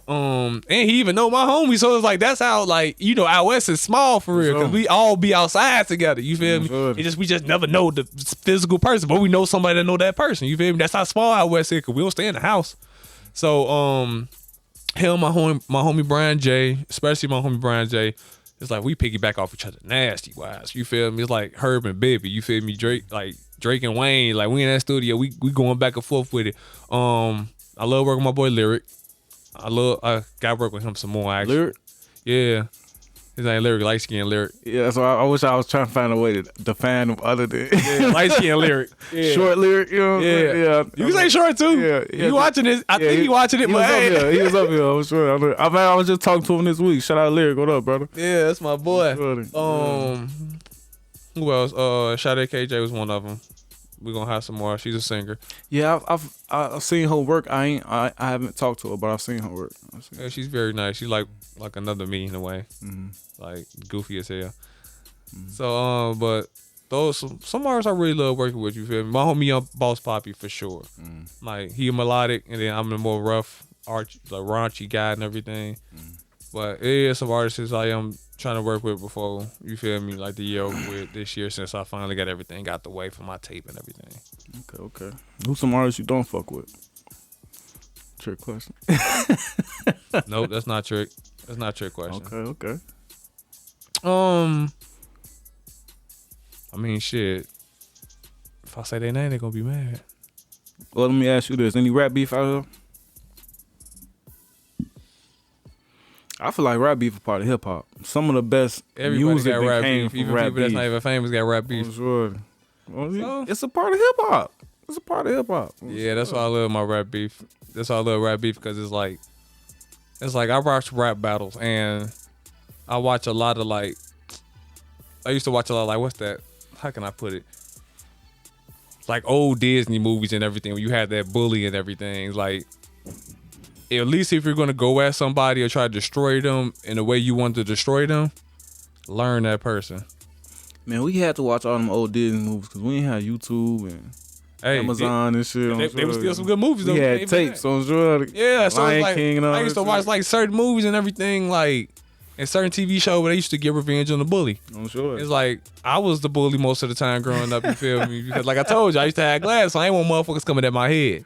And he even know my homie, so it's like that's how like out west is small for real, cause we all be outside together. You feel me? We just never know the physical person, but we know somebody that know that person. You feel me? That's how small out west is, cause we don't stay in the house. So him, my homie Brian J, especially my homie Brian J, it's like we piggyback off each other nasty wise. You feel me? It's like Herb and Baby. You feel me? Drake and Wayne. Like we in that studio, we going back and forth with it. I love working with my boy Lyric. I got to work with him some more, actually.
Lyric?
Yeah. His name Lyric, light skin Lyric.
Yeah, so I wish I was trying to find a way to define him other than
Light skin Lyric. Yeah.
Short Lyric, you know?
Yeah. You can say short too.
Yeah.
You watching this? I think he watching it,
He
but
was
hey.
up here. He was up here. I'm sure. I was just talking to him this week. Shout out Lyric. What up, brother?
Yeah, that's my boy.
Shorty.
Who else? Sade KJ was one of them. We're gonna have some more. She's a singer.
Yeah, I've seen her work. I haven't talked to her, but I've seen her work.
Yeah, she's very nice. She's like another me in a way. Like goofy as hell. So but those some artists I really love working with. You feel me? My homie Boss Poppy for sure. Like he a melodic, and then I'm the more rough, raunchy guy and everything. But it is some artists I am trying to work with before, you feel me, like the year over with this year, since I finally got everything out the way for my tape and everything.
Okay. Who's some artists you don't fuck with? Trick question.
Nope, that's not trick. That's not a trick question.
Okay.
I mean, shit. If I say their name, they're gonna be mad.
Well, let me ask you this: any rap beef out here? I feel like rap beef is part of hip hop. Some of the best music
got
that
rap
came
beef.
from
Even
rap
people
beef.
that's not even famous got rap beef.
I'm sure. Well,
So?
it's a part of hip hop. It's a part of hip hop.
Yeah, that's why I love my rap beef. That's why I love rap beef, because it's like I watch rap battles and I watch a lot of I used to watch a lot of what's that? How can I put it? Like old Disney movies and everything, where you had that bully and everything. Like, at least if you're gonna go at somebody or try to destroy them in the way you want to destroy them, learn that person.
Man, we had to watch all them old Disney movies because we ain't had YouTube and Amazon and shit.
They was still some good movies though.
We had tapes, so I'm sure.
Yeah, so
Lion
it's like
King and all
I used to
that
watch
shit.
like certain movies and everything, like and certain TV shows where they used to get revenge on the bully.
I'm sure.
It's like I was the bully most of the time growing up. You feel me? Because like I told you, I used to have glass, so I ain't want motherfuckers coming at my head.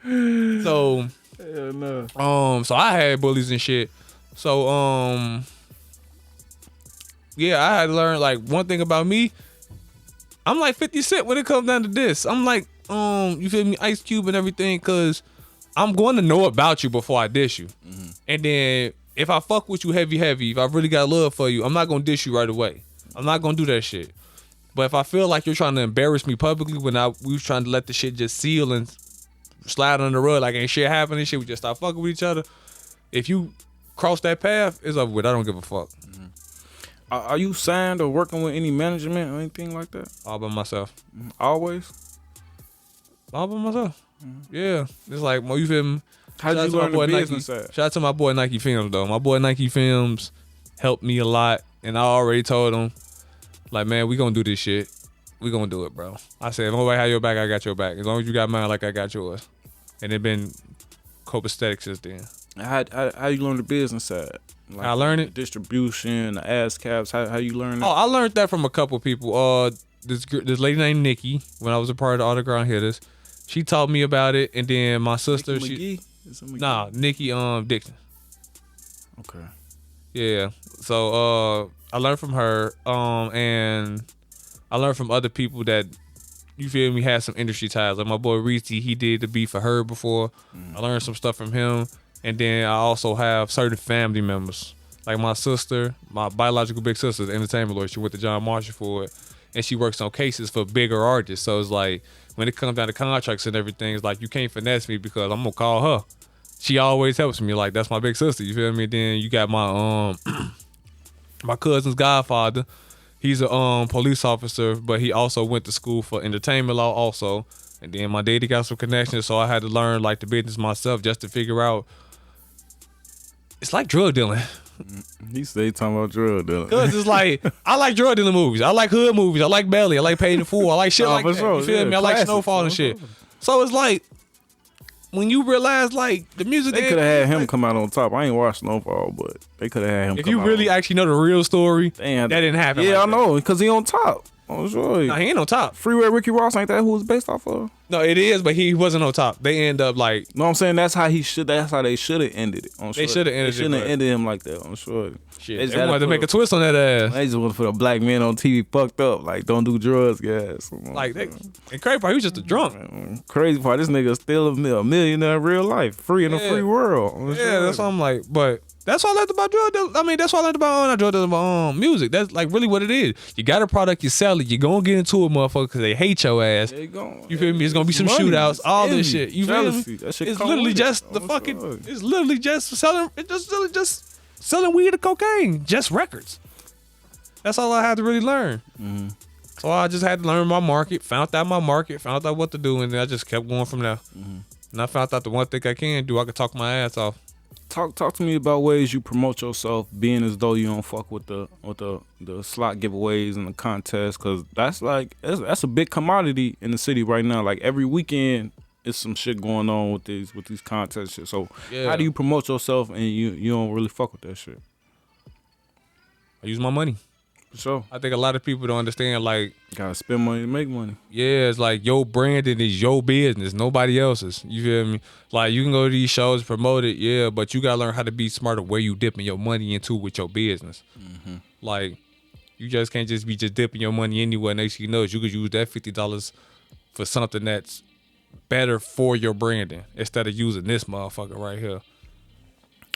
So,
Hell no.
so I had bullies and shit. So, yeah, I had to learn like one thing about me. I'm like 50 Cent when it comes down to this. I'm like, you feel me, Ice Cube and everything, cause I'm going to know about you before I diss you. Mm-hmm. And then if I fuck with you heavy, if I really got love for you, I'm not gonna diss you right away. I'm not gonna do that shit. But if I feel like you're trying to embarrass me publicly when we was trying to let the shit just seal and slide on the rug like ain't shit happening, shit, we just stop fucking with each other. If you cross that path, it's over with. I don't give a fuck.
Mm-hmm. Are you signed or working with any management or anything like that?
All by myself.
Mm-hmm. Always?
All by myself. Mm-hmm. Yeah. It's like, you feel me?
How'd you learn the business side?
Shout out to my boy Nike Films, though. My boy Nike Films helped me a lot, and I already told him, like, man, we gonna do this shit. We gonna do it, bro. I said, if nobody have your back, I got your back. As long as you got mine, like I got yours. And it been copacetic since then.
How you learn the business side? Like
I learned it.
Distribution, the ass caps. How you learn that?
Oh, I learned that from a couple people. This lady named Nikki, when I was a part of the Underground Hitters, she taught me about it, and then my sister,
Reck Mcgee?
Nikki Dixon.
Okay.
Yeah. So I learned from her, and I learned from other people that, you feel me, had some industry ties. Like my boy Reese, he did the beat for her before. I learned some stuff from him. And then I also have certain family members. Like my sister, my biological big sister, the entertainment lawyer. She went to John Marshall for it. And she works on cases for bigger artists. So it's like, when it comes down to contracts and everything, it's like, you can't finesse me because I'm going to call her. She always helps me. Like, that's my big sister. You feel me? Then you got my my cousin's godfather. He's a police officer, but he also went to school for entertainment law also. And then my daddy got some connections, so I had to learn like the business myself just to figure out. It's like drug dealing.
He say talking about drug dealing.
Cause it's like, I like drug dealing movies. I like hood movies. I like Belly. I like Paid in Full. I like shit like that.
Sure.
You feel me? I like Snowfall and shit. So it's like, when you realize like the music,
they could have had him come out on top. I ain't watched Snowfall, but they could have had him.
If you really actually know the real story,
that
didn't happen.
Yeah,
like
I know, because he on top. Oh, sure.
Nah, he ain't on top.
Freeway Ricky Ross, ain't that who was based off of?
No, it is, but he wasn't on top. They end up like.
No, I'm saying that's how they should have ended it.
They should have ended it.
They shouldn't have ended him like that. I'm sure.
Shit, they wanted to make a twist on that ass.
They just want to put a black man on TV fucked up, like don't do drugs, guys.
Like and crazy part, he was just a drunk.
Crazy part, this nigga still a millionaire in real life, free in a free world.
Yeah, that's what I'm like. But that's all I learned about drug dealing. I mean, that's all I learned about not drug dealing, but music. That's like really what it is. You got a product, you sell it, you gonna get into it, motherfucker, because they hate your ass. You feel me? It's gonna be some shootouts, all this shit. You feel me? It's literally just the fucking. It's literally just selling. It's just literally just selling weed and cocaine, just records. That's all I had to really learn. Mm-hmm. So I just had to learn my market, found out what to do, and then I just kept going from there. Mm-hmm. And I found out the one thing I can do, I can talk my ass off.
Talk to me about ways you promote yourself, being as though you don't fuck with the slot giveaways and the contests, because that's a big commodity in the city right now. Like every weekend, it's some shit going on with these contests shit. So how do you promote yourself and you don't really fuck with that shit?
I use my money.
For sure.
I think a lot of people don't understand, like,
gotta spend money to make money.
Yeah, it's like your branding is your business, nobody else's. You feel me? Like you can go to these shows, promote it, yeah, but you gotta learn how to be smarter where you dipping your money into with your business. Mm-hmm. Like you just can't just be dipping your money anywhere. Next thing you know, you could use that $50 for something that's better for your branding instead of using this motherfucker right here.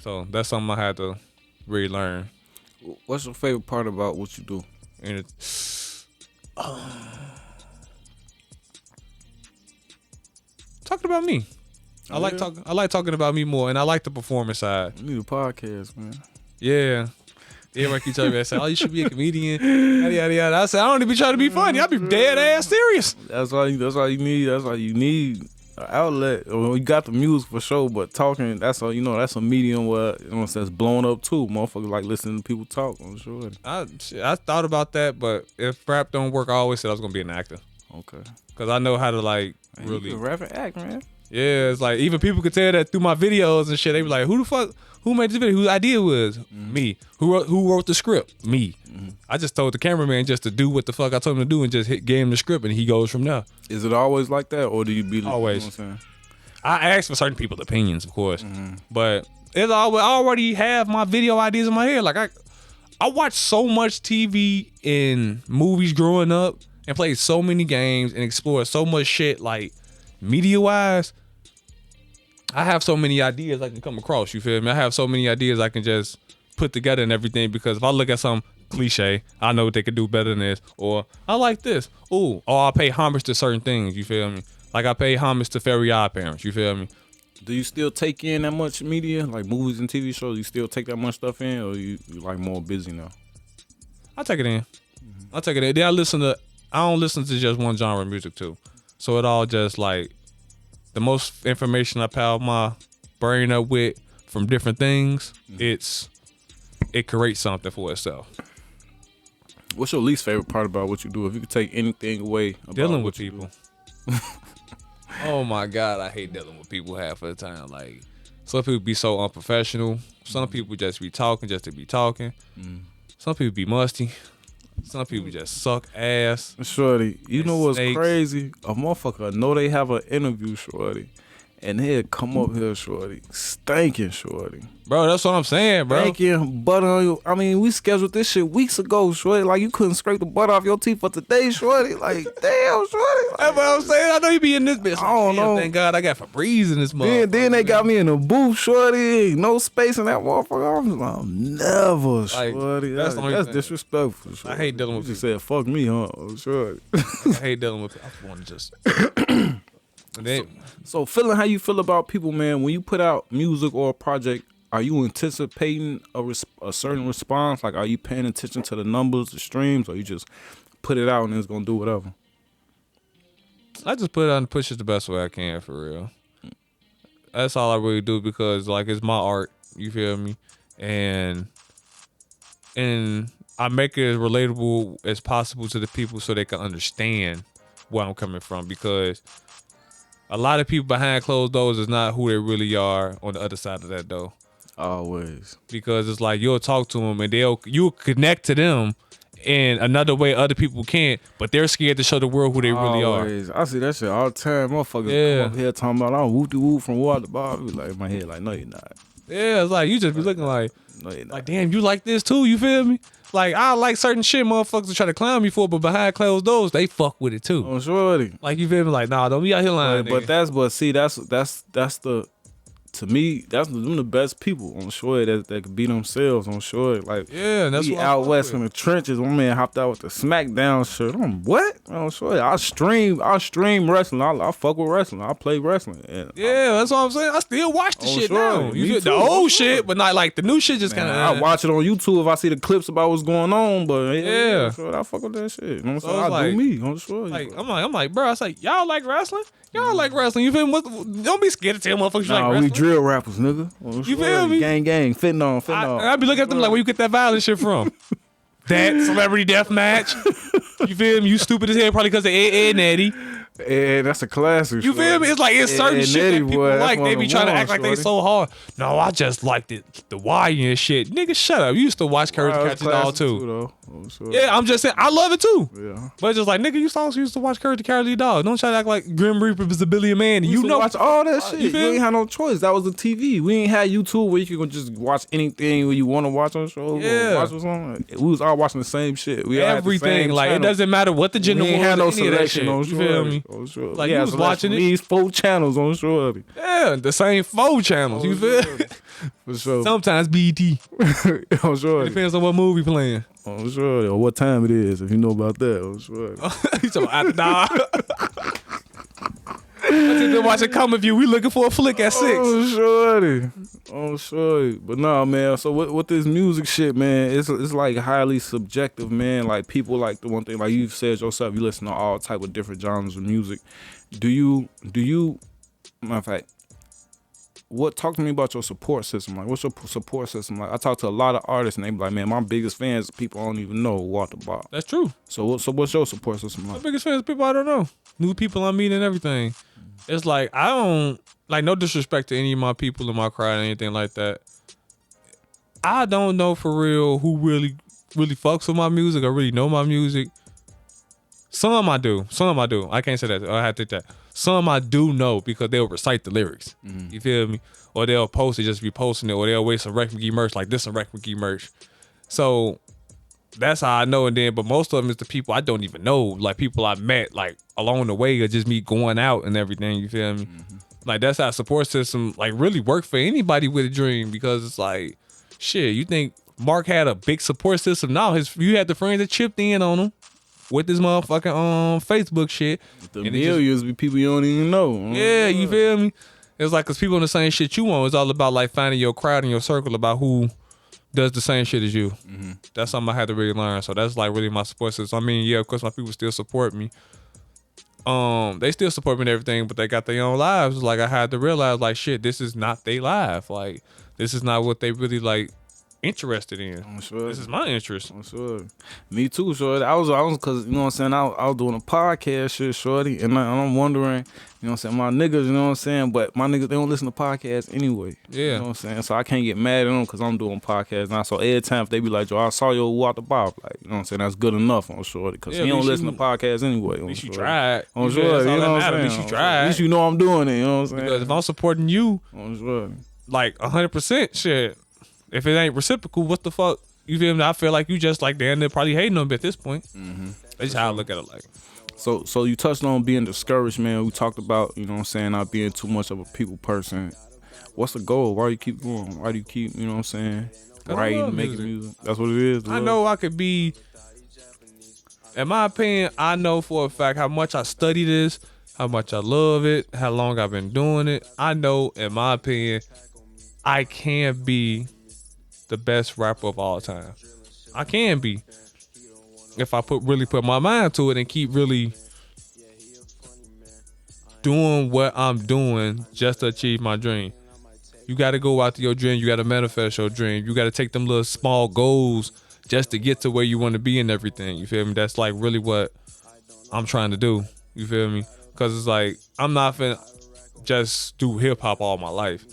So that's something I had to really learn.
What's your favorite part about what you do?
And talking about me. I like talking about me more, and I like the performance side.
You need a podcast, man.
Yeah. Everybody keep telling me, I say, oh, you should be a comedian. Yada, yada, yada. I said, I don't even be trying to be funny. I be dead ass serious.
That's all you need. That's all you need. An outlet. You got the music for sure, but talking, that's all, that's a medium where, that's blown up too. Motherfuckers like listening to people talk, I'm sure.
I thought about that, but if rap don't work, I always said I was going to be an actor.
Okay.
Because I know how to, like, really.
You can rap and act, man.
Yeah, it's like, even people could tell that through my videos and shit. They be like, who made this video? Whose idea was? Mm-hmm. Me. Who wrote the script? Me. Mm-hmm. I just told the cameraman just to do what the fuck I told him to do and just gave him the script and he goes from there.
Is it always like that, or do you be
always?
You know what I'm saying?
I ask for certain people's opinions, of course, but I already have my video ideas in my head. Like I watched so much TV and movies growing up, and played so many games and explored so much shit, like media wise. I have so many ideas I can come across. You feel me? I have so many ideas I can just put together and everything, because if I look at some cliche, I know what they could do better than this, or I like this. Ooh, or I pay homage to certain things. You feel me? Like I pay homage to Fairy Odd Parents. You feel me?
Do you still take in that much media, like movies and TV shows? You still take that much stuff in, or you like more busy now?
I take it in. I take it in. Then I don't listen to just one genre of music too. So it all just like the most information I pile my brain up with from different things, it creates something for itself.
What's your least favorite part about what you do? If you could take anything away about
Dealing with
what you
people.
do.
Oh my God, I hate dealing with people half of the time. Like, some people be so unprofessional. Some people just be talking just to be talking. Some people be musty. Some people just suck ass.
Shorty, you know what's
snakes.
crazy? A motherfucker know they have an interview, Shorty, and he'll come up here, Shorty, stinking, Shorty.
Bro, that's what I'm saying, bro.
Stinking butter on you. I mean, we scheduled this shit weeks ago, Shorty. Like, you couldn't scrape the butter off your teeth for today, Shorty. Like, damn, Shorty. Like,
That's what I'm saying. I know you be in this bitch.
I don't know.
Thank God I got Febreze in this motherfucker.
Then they got me in the booth, Shorty. No space in that motherfucker. I'm like, never, Shorty.
that's the only
That's
thing.
disrespectful, Shorty.
I hate dealing with
You just said, fuck me, huh? Oh, Shorty.
I hate dealing with people. I want to just. And then,
So feeling how you feel about people, man, when you put out music or a project, are you anticipating a certain response? Like, are you paying attention to the numbers, the streams, or you just put it out and it's going to do whatever?
I just put it out and push it the best way I can, for real. That's all I really do, because like it's my art. You feel me? And I make it as relatable as possible to the people so they can understand where I'm coming from, because a lot of people behind closed doors is not who they really are on the other side of that door.
Always.
Because it's like you'll talk to them and you'll connect to them in another way other people can't, but they're scared to show the world who they really are.
Always. I see that shit all the time. Motherfuckers come up here talking about, I'm whoop-de-whoop from water bar. I be like, in my head, like, no, you're not.
Yeah, it's like you just be looking like,
No, you're not.
like, damn, you like this too, you feel me? Like, I like certain shit motherfuckers try to clown me for, but behind closed doors, they fuck with it too.
Oh, Shorty.
Like, you feel me? Like, nah, don't be out here lying.
But that's the, to me, that's them the best people on Shorty that can be themselves on Shorty. Like,
yeah, and that's
we
what I
out
fuck
west
with.
in the trenches. My man hopped out with the SmackDown shirt. I'm what? On Shorty. I stream wrestling. I fuck with wrestling. I play wrestling. And
Yeah, that's what I'm saying. I still watch the
Oh,
shit
sure.
now.
Me
You get
too.
the
Oh,
old
sure.
shit, but not like the new shit. Just kind of.
I watch it on YouTube if I see the clips about what's going on. But
Yeah.
Shorty, I fuck with that shit. You know what
So
I'm saying?
it's
I
like-
do me on Shorty.
Like I'm like, bro. I was like, y'all like wrestling? Y'all like wrestling? You feel me? Don't be scared to tell motherfuckers you like
Nah,
wrestling.
we drill rappers, nigga. On
You feel
Shorty.
me?
Gang, fitting on.
I be looking at them like, where you get that violent shit from? That celebrity death match. You feel me? You stupid as hell probably because of Ed and Eddie.
And that's a classic.
You feel me? It's like it's certain
Ed
shit
and Eddie,
that people
boy, that's
like.
one
They
of
be
the
trying to
ones,
act like they
shorty.
so hard. No, I just like the wire and shit. Nigga, shut up. You used to watch Courage to Catch a Dog too.
though. Oh, sure.
Yeah, I'm just saying, I love it too.
Yeah.
But it's just like, nigga, you also used to watch Courage to Carry a Dog. Don't try to act like Grim Reaper is a Billy Man.
We
You
used to
know,
watch all that shit.
you
You,
feel me?
ain't had no choice. That was the TV. We ain't had YouTube where you could go just watch anything where you want to watch on show.
Yeah.
Watch what's on. We was all watching the same shit. We all had the
everything.
same
Like, it
channel.
doesn't matter what the
We
gender
ain't
was.
had no
any of that shit.
selection on
You feel
Shorty.
me?
On Shorty.
Like,
Yeah,
you was
selection
watching it.
These 4 channels on Shorty.
Yeah, the same 4 channels. You feel?
For sure.
Sometimes BET.
On Shorty.
Depends on what movie playing.
On Shorty. Or what time it is, if you know about that. On Shorty.
He's talking about after dark. I think they're watching Comic View. We looking for a flick at 6.
Oh, Shorty. Oh, Shorty. But nah, man. So with this music shit, man, it's like highly subjective, man. Like people like the one thing, like you've said yourself, you listen to all type of different genres of music. Do you matter of fact, talk to me about your support system. Like, what's your support system like? I talk to a lot of artists and they be like, man, my biggest fans, people I don't even know Walter Bob.
That's true.
So what's your support system
My
like?
biggest fans, people I don't know. New people I'm meeting and everything. It's like, I don't, like, no disrespect to any of my people in my crowd or anything like that. I don't know for real who really fucks with my music or really know my music. Some I do. I can't say that. I have to take that. Some I do know because they'll recite the lyrics. You feel me? Or they'll post it, just be posting it. Or they'll wear some Reck Mcgee merch, like this some Reck Mcgee merch. So that's how I know. And then, but most of them is the people I don't even know, like people I met like along the way, or just me going out and everything. You feel me? Like that's how support system like really work for anybody with a dream, because it's like, shit, you think Mark had a big support system? No, you had the friends that chipped in on him with this motherfucking Facebook shit.
The millions be people you don't even know.
Yeah, you feel me? It's like, cause people on the same shit you want. It's all about like finding your crowd and your circle about who does the same shit as you. That's something I had to really learn. So that's like really my support system. I mean, yeah, of course my people still support me. They still support me and everything, but they got their own lives. Like I had to realize, like, shit, this is not their life. Like this is not what they really like interested in.
I'm sure.
This is my interest.
I'm sure. Me too, shorty. I was cause you know what I'm saying, I was doing a podcast shit, shorty, and I'm wondering, you know what I'm saying, my niggas, you know what I'm saying, but my niggas, they don't listen to podcasts anyway.
Yeah.
You know what I'm saying? So I can't get mad at them cause I'm doing podcasts now. So every time if they be like, Joe, I saw you walk the bar, like, you know what I'm saying, that's good enough on shorty. Cause he don't listen to podcasts anyway.
At least you tried.
On shorty, you know what I'm saying?
At least you tried.
At least you know I'm doing it, you know what I'm saying?
Because if I'm supporting you,
on shorty,
like 100%, shit. If it ain't reciprocal, what the fuck? You feel me? I feel like you just like damn near probably hating on me at this point. That's how I look at it. Like,
so you touched on being discouraged, man. We talked about, you know what I'm saying, not being too much of a people person. What's the goal? Why do you keep going? Why do you keep, you know what I'm saying, writing, making music? That's what it is.
I know I could be. In my opinion, I know for a fact how much I study this, how much I love it, how long I've been doing it. I know, in my opinion, I can be the best rapper of all time. I can be, if I really put my mind to it and keep really doing what I'm doing just to achieve my dream. You got to go after your dream. You got to manifest your dream. You got to take them little small goals just to get to where you want to be and everything. You feel me? That's like really what I'm trying to do. You feel me? Because it's like, I'm not finna just do hip hop all my life.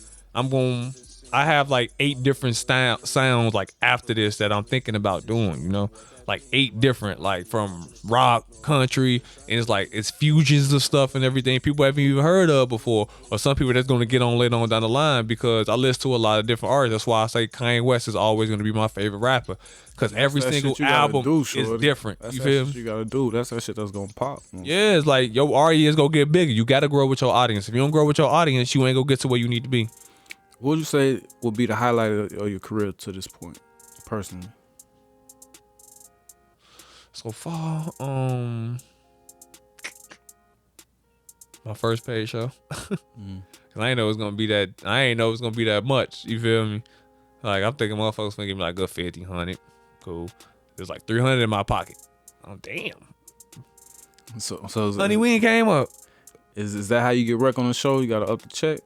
I have like 8 different sounds like after this that I'm thinking about doing, you know, like 8 different, like from rock, country, and it's like it's fusions of stuff and everything people haven't even heard of before, or some people that's gonna get on later on down the line, because I listen to a lot of different artists. That's why I say Kanye West is always gonna be my favorite rapper, because every single album is different.
That's
you feel me?
You gotta do. That's that shit that's gonna pop.
Yeah, it's like your audience gonna get bigger. You gotta grow with your audience. If you don't grow with your audience, you ain't gonna get to where you need to be.
What would you say would be the highlight of your career to this point, personally?
So far, my first paid show. Cause I ain't know it's gonna be that. I ain't know it's gonna be that much. You feel me? Like I'm thinking, motherfuckers gonna give me like a good 50, 100. Cool. There's like 300 in my pocket. Oh damn.
So
honey, we ain't came up.
Is that how you get Reck on the show? You gotta up the check.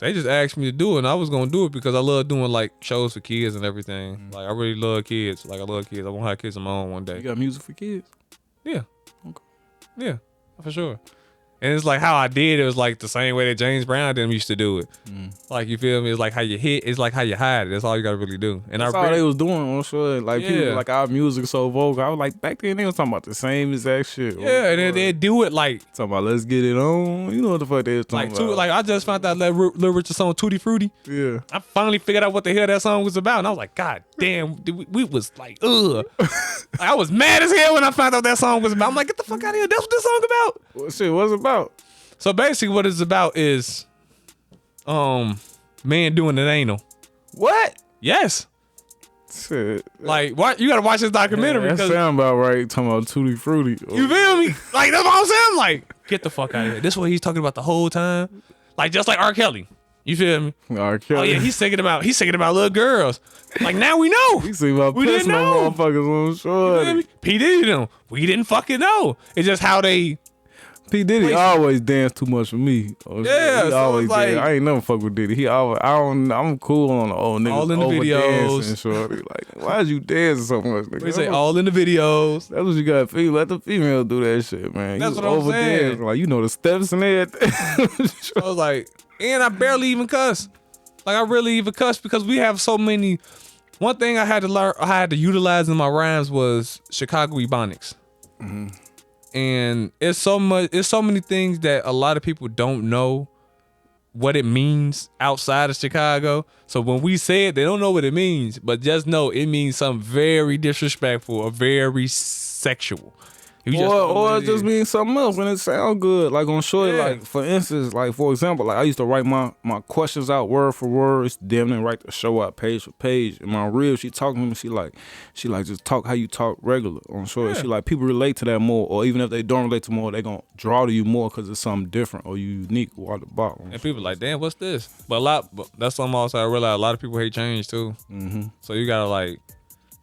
They just asked me to do it, and I was gonna do it because I love doing like shows for kids and everything. Like I really love kids. Like I love kids. I want to have kids of my own one day.
You got music for kids?
Yeah.
Okay.
Yeah, for sure. And it's like how I did it was like the same way that James Brown them used to do it. Like you feel me? It's like how you hit. It's like how you hide it. That's all you gotta really do. And
that's all they was doing on sure. Like people like our music so vocal. I was like back then they was talking about the same exact shit.
Yeah, and then they do it like
talking about let's get it on. You know what the fuck they was talking about.
Like I just found out that Lil Richard song Tutti Frutti.
Yeah.
I finally figured out what the hell that song was about, and I was like, God damn, we was like, ugh. I was mad as hell when I found out that song was about. I'm like, get the fuck out of here. That's what this song about.
What shit? What's it about?
So basically, what it's about is, man doing an anal.
What?
Yes.
Shit.
Like, what? You gotta watch this documentary.
That sound about right. Talking about Tutti Frutti.
You feel me? Like that's what I'm saying. Like, get the fuck out of here. This is what he's talking about the whole time. Like just like R. Kelly. You feel me?
R. Kelly.
Oh yeah, he's singing about little girls. Like now we know.
He sing about pissing on motherfuckers on shore.
P Diddy them. We didn't fucking know. It's just how they.
P Diddy always dance too much for me.
Yeah,
he
so
always
like,
dance. I ain't never fuck with Diddy. He always. I'm cool on the old niggas.
All in the videos.
Shorty. Like, why'd you dancing so much? Nigga?
We say all in the videos.
That's what you got to feel. Let the female do that shit, man.
That's what I'm saying.
Like you know the steps and everything.
I was like, and I barely even cuss. Like I really even cuss because we have so many. One thing I had to learn, I had to utilize in my rhymes was Chicago Ebonics. And it's so many things that a lot of people don't know what it means outside of Chicago. So when we say it, they don't know what it means, but just know it means something very disrespectful or very sexual. You just know
Or
what
it just
is.
means something else when it sound good. Like on Shorty,
Yeah.
like for instance, like for example, like I used to write my questions out word for word. It's damn near write the show out page for page. And my reel, she talking to me, she like just talk how you talk regular on Shorty.
Yeah.
She like people relate to that more, or even if they don't relate to more, they gonna draw to you more because it's something different or you unique or out the box.
And people like, damn, what's this? But that's something also I realize a lot of people hate change too.
Mm-hmm.
So you gotta like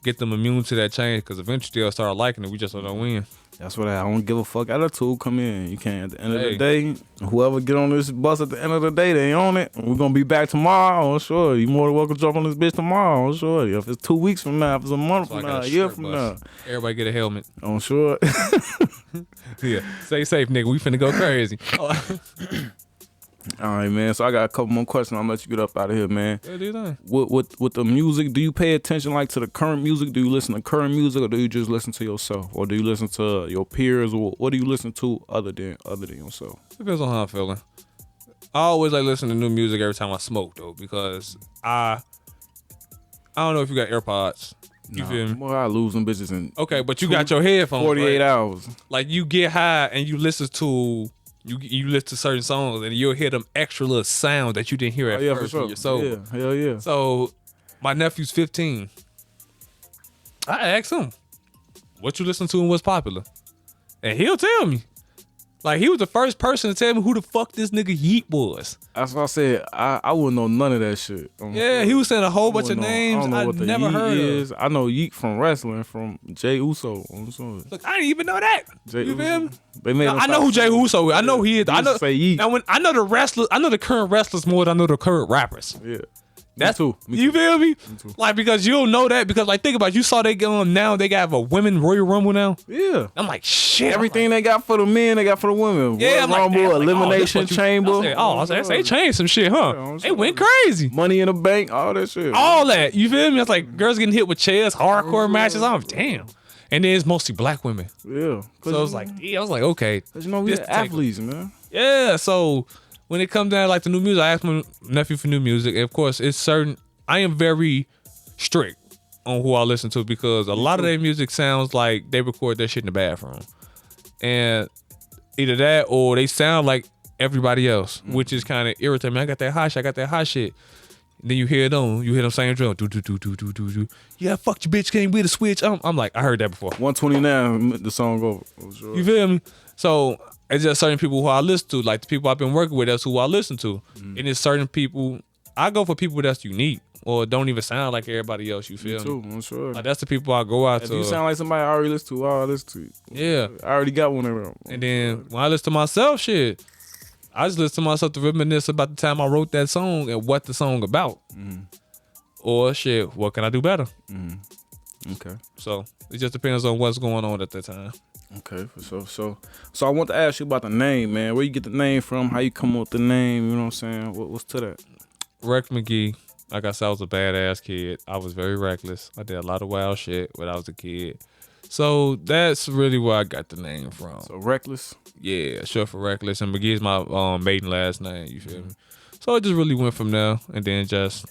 get them immune to that change because eventually they'll start liking it. We just don't win.
That's what I don't give a fuck attitude come in. You can't. At the end of
Hey.
the day, whoever get on this bus at the end of the day, they on it. We're gonna be back tomorrow. I'm sure you more than welcome to jump on this bitch tomorrow. I'm sure. If it's 2 weeks from now, if it's a month
So I
from
got
now,
a
a year
strip
from
bus.
now,
Everybody get a helmet.
I'm sure.
Yeah. Stay safe, nigga. We finna go crazy.
All right, man. So I got a couple more questions. I'll let you get up out of here, man.
What do you think?
With the music, do you pay attention like to the current music? Do you listen to current music, or do you just listen to yourself, or do you listen to your peers, or what do you listen to other than yourself?
Depends on how I'm feeling. I always like listening to new music every time I smoke though, because I don't know if you got AirPods. You feel me?
Boy, I lose them bitches in
Okay, but you got your headphones.
48
right?
hours.
Like you get high and you listen to you listen to certain songs and you'll hear them extra little sounds that you didn't hear at
Oh, yeah, for
first
sure.
when you're sober.
Yeah, hell yeah.
So my nephew's 15. I asked him, what you listen to and what's popular? And he'll tell me. Like, he was the first person to tell me who the fuck this nigga Yeet was.
That's what I said. I wouldn't know none of that shit.
Yeah, he was saying a whole bunch of
wouldn't know-
names
I don't know
I
what the
never
Yeet
heard
is.
of.
I know Yeet from wrestling, from Jay Uso. I'm sorry.
Look, I didn't even know that.
Jay
You feel me?
Uso. They made him
I know
stop
who Jay
saying-
Uso is. I know he is.
They
I
used to
know.
say Yeet.
Now, when I know the wrestlers, I know the current wrestlers more than I know the current rappers.
Yeah.
That's
me too. Me
You
too.
feel me?
too.
Like, because you don't know that, because like think about it, you saw they going now they got a women Royal Rumble now.
Yeah.
I'm like, shit.
Everything they got for the men, they got for the women.
Yeah, I'm
Royal
like, damn,
Rumble,
like,
Elimination
this what you-
Chamber.
I said, they changed some shit, huh?
I'm
They went
sorry.
crazy.
Money in the Bank, all that shit.
All that. You feel me? It's like girls getting hit with chairs, hardcore matches. I'm damn. And then it's mostly black women.
Yeah.
So I was like, yeah, I was like, okay.
Cause you know we
this
the
the take-
athletes, man.
Yeah. So when it comes down to like the new music, I asked my nephew for new music. And of course, it's certain. I am very strict on who I listen to because a lot of their music sounds like they record that shit in the bathroom, and either that or they sound like everybody else, which is kind of irritating. I got that hot shit. I got that hot shit. And then you hear them saying drum, do do do do do do do. Yeah, fuck your bitch, came with a switch. I'm like, I heard that before.
129, the song over. For sure.
You feel me? So it's just certain people who I listen to, like the people I've been working with. That's who I listen to, and it's certain people. I go for people that's unique or don't even sound like everybody else. You feel
Me too, I'm sure.
Like that's the people I go out
If
to.
you sound like somebody I already listen to, I'll listen to you.
Yeah.
I already got one of them.
And then when I listen to myself, shit, I just listen to myself to reminisce about the time I wrote that song and what the song about. Or shit, what can I do better?
Okay.
So it just depends on what's going on at that time.
Okay, for sure. So I want to ask you about the name, man. Where you get the name from? How you come up with the name? You know what I'm saying? What's to that?
Reck Mcgee. Like I said, I was a badass kid. I was very reckless. I did a lot of wild shit when I was a kid. So that's really where I got the name from.
So Reckless.
Yeah, short for reckless. And McGee is my maiden last name. You feel me? So it just really went from there, and then just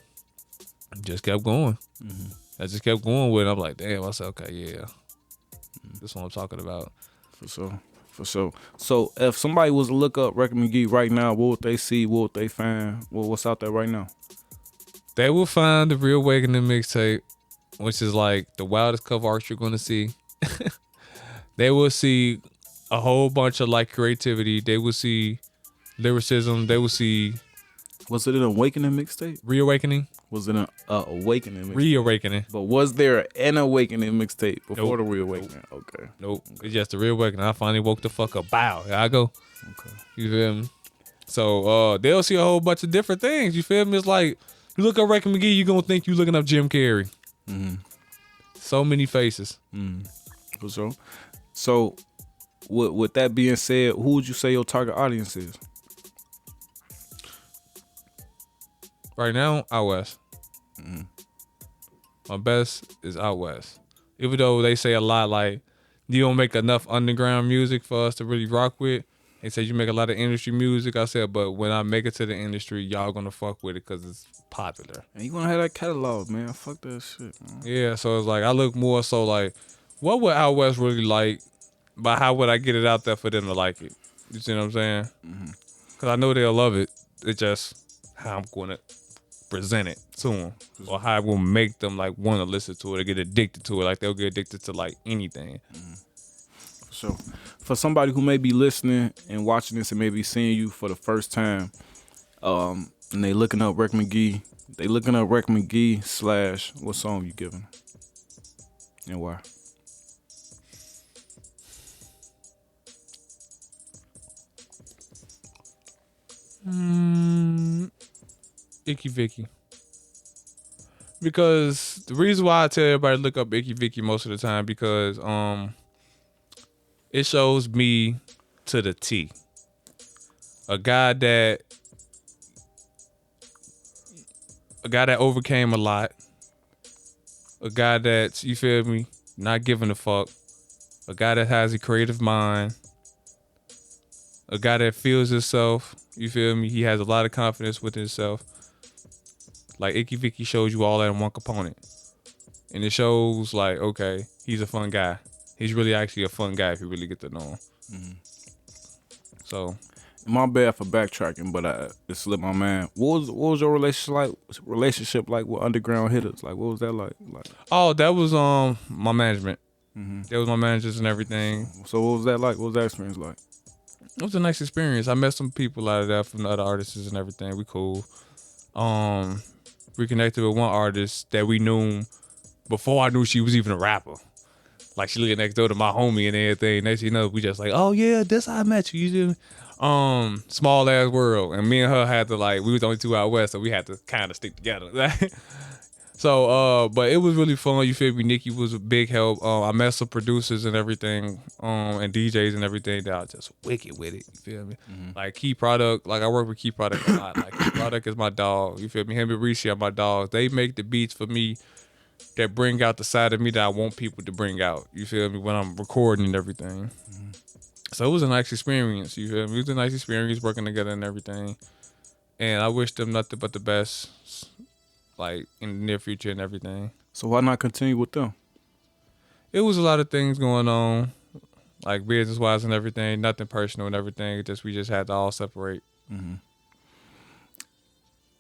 kept going. I just kept going with it. I'm like, damn. I said, okay, yeah, this is what I'm talking about.
For sure. So if somebody was to look up Reck Mcgee right now, what would they see? What would they find? What's out there right now?
They will find the Real Awakening mixtape, which is like the wildest cover art you're gonna see. They will see a whole bunch of like creativity. They will see lyricism. They will see
Was it an Awakening mixtape?
Reawakening.
Was it an Awakening mixtape?
Reawakening.
But was there an Awakening mixtape before
Nope.
the Reawakening? Okay.
Nope. It's just the Reawakening. I finally woke the fuck up. Bow. Here I go.
Okay.
You feel me? So they'll see a whole bunch of different things. You feel me? It's like you look up Reck Mcgee, you're gonna think you looking up Jim Carrey. So many faces.
For sure. So with that being said, who would you say your target audience is?
Right now, out west. My best is out west. Even though they say a lot like you don't make enough underground music for us to really rock with, He said, you make a lot of industry music. I said, but when I make it to the industry, y'all gonna fuck with it because it's popular.
And you gonna have that catalog, man. Fuck that shit, man.
Yeah, so it's like, I look more so like, what would Out West really like, but how would I get it out there for them to like it? You see what I'm saying? Because I know they'll love it. It's just how I'm gonna present it to them, or how I will make them like want to listen to it or get addicted to it. Like they'll get addicted to like anything.
So, for somebody who may be listening and watching this and maybe seeing you for the first time, and they looking up Reck Mcgee, Reck Mcgee / what song you giving, and why?
Icky Vicky. Because the reason why I tell everybody to look up Icky Vicky most of the time, because it shows me to the T. A guy that overcame a lot. A guy that's, you feel me, not giving a fuck. A guy that has a creative mind. A guy that feels himself. You feel me? He has a lot of confidence with himself. Like Icky Vicky shows you all that in one component. And it shows like, okay, he's a fun guy. He's really actually a fun guy if you really get to know him. Mm-hmm. So,
my bad for backtracking, but it slipped my mind. What was your relationship like with underground hitters? Like, what was that like?
Oh, that was my management. Mm-hmm. That was my managers and everything.
So what was that like? What was that experience like?
It was a nice experience. I met some people out of there from the other artists and everything. We cool. We connected with one artist that we knew before I knew she was even a rapper. Like, she lived next door to my homie and everything. Next thing you know, we just like, oh yeah, this how I met you. You do? Small ass world. And me and her had to like, we was the only two out west, so we had to kind of stick together. So, but it was really fun. You feel me? Nikki was a big help. I met some producers and everything, and DJs and everything that are just wicked with it. You feel me? Mm-hmm. Like Key Product, like I work with Key Product a lot. Like Key Product is my dog. You feel me? Him and Rishi are my dogs. They make the beats for me that bring out the side of me that I want people to bring out. You feel me? When I'm recording and everything. Mm-hmm. So it was a nice experience. You feel me? It was a nice experience working together and everything. And I wish them nothing but the best, like in the near future and everything.
So why not continue with them?
It was a lot of things going on, like business wise and everything. Nothing personal and everything. We just had to all separate. Mm-hmm.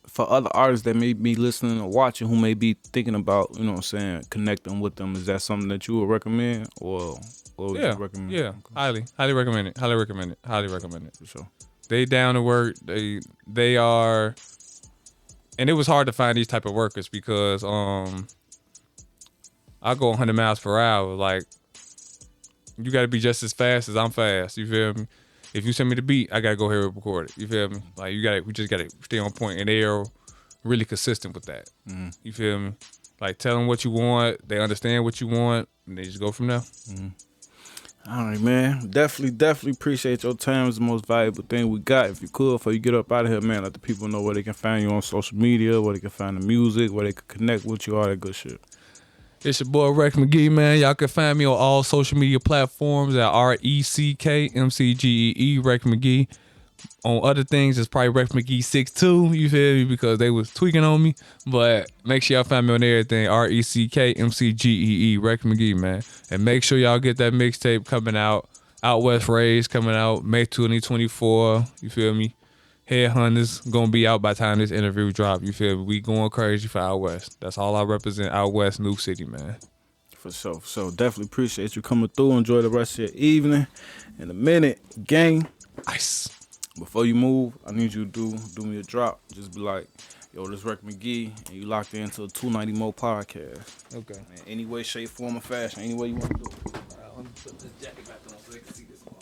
For other artists that may be listening or watching who may be thinking about, you know what I'm saying, connecting with them, is that something that you would recommend or would you recommend?
Yeah, okay. Highly recommend it. Highly recommend it. Highly recommend it.
For sure.
They down to work. They are, and it was hard to find these type of workers because I go 100 miles per hour. Like, you got to be just as fast as I'm fast. You feel me? If you send me the beat, I gotta go here and record it. You feel me? Like we just gotta stay on point, and they are really consistent with that. Mm-hmm. You feel me? Like, tell them what you want, they understand what you want, and they just go from there.
Mm-hmm. All right, man. Definitely appreciate your time. It's the most valuable thing we got. If you could, before you get up out of here, man, let the people know where they can find you on social media, where they can find the music, where they can connect with you, all that good shit.
It's your boy Reck Mcgee, man. Y'all can find me on all social media platforms at ReckMcgee, Reck Mcgee. On other things, it's probably Reck Mcgee 62. You feel me? Because they was tweaking on me. But make sure y'all find me on everything. ReckMcgee, Reck Mcgee, man. And make sure y'all get that mixtape coming out. Out West Rays coming out May 2024. You feel me? Headhunters gonna be out by the time this interview drop. You feel me? We going crazy for Out West. That's all I represent. Out West, New City, man.
For sure. So definitely appreciate you coming through. Enjoy the rest of your evening. In a minute, gang.
Ice.
Before you move, I need you to do me a drop. Just be like, yo, this Reck Mcgee, and you locked into a 290 Mo podcast.
Okay.
Man, any way, shape, form, or fashion, any way you want to do it.
All right, let me put this jacket back on so they can see this one.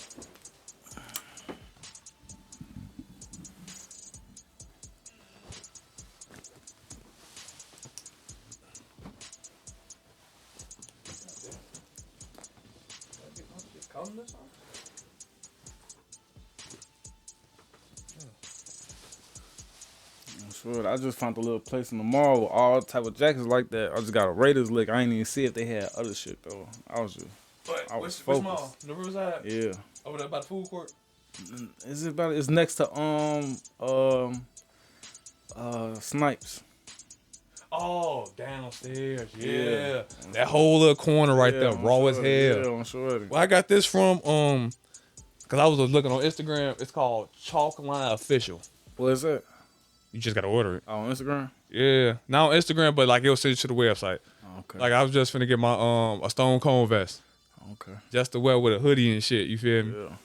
Sure, I just found a little place in the mall with all type of jackets like that. I just got a Raiders lick. I ain't even see if they had other shit though. I was just,
But
I was
which
focused.
mall? The Riverside?
Yeah.
Over there by the food court?
Is it about? It's next to Snipes.
Oh, downstairs, yeah. That whole little corner right there, raw as hell.
Yeah, I'm sure.
Well, I got this from cause I was looking on Instagram. It's called Chalk Line Official.
What is that?
You just gotta order it.
Oh, on Instagram?
Yeah, not on Instagram, but like it'll send you to the website.
Oh, okay.
Like I was just finna get my a Stone Cold vest,
Okay.
just to wear with a hoodie and shit. You feel me?
Yeah.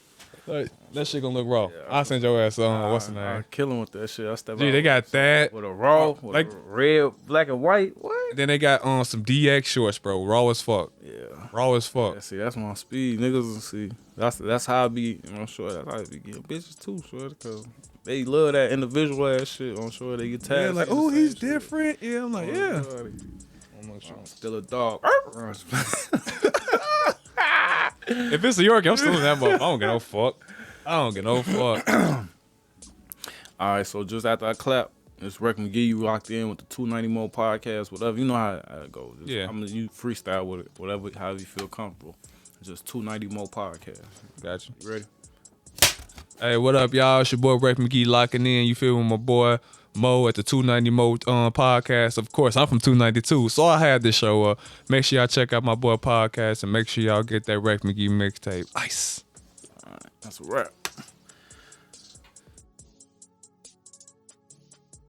Like, that shit gonna look raw. I'll send your ass what's the name?
I kill him with that shit. I step
Gee,
out
they got that.
with a raw, with
like
a red, black and white. What?
Then they got some DX shorts, bro. Raw as fuck.
Yeah.
Raw as fuck.
Yeah, see, that's my speed, niggas. See, that's how I be. I'm sure that's how I be getting bitches too, sure, because they love that individual ass shit. I'm sure they get tagged.
Yeah, like, oh, he's different. Yeah, I'm like, yeah.
I'm still a dog.
If it's a Yorkie, I'm still in that motherfucker. I don't get no fuck. I don't get no fuck.
All right, so just after I clap, it's Reck Mcgee. You locked in with the 290 Mo podcast, whatever. You know how it goes.
Yeah.
I'm gonna you freestyle with it, whatever, however you feel comfortable. Just 290 Mo podcast.
Gotcha.
You ready?
Hey, what up, y'all? It's your boy Reck Mcgee locking in. You feel me? My boy Mo at the 290 Mo podcast. Of course, I'm from 292, so I had this show up. Make sure y'all check out my boy podcast and make sure y'all get that Reck Mcgee mixtape. Ice.
All right, that's a wrap.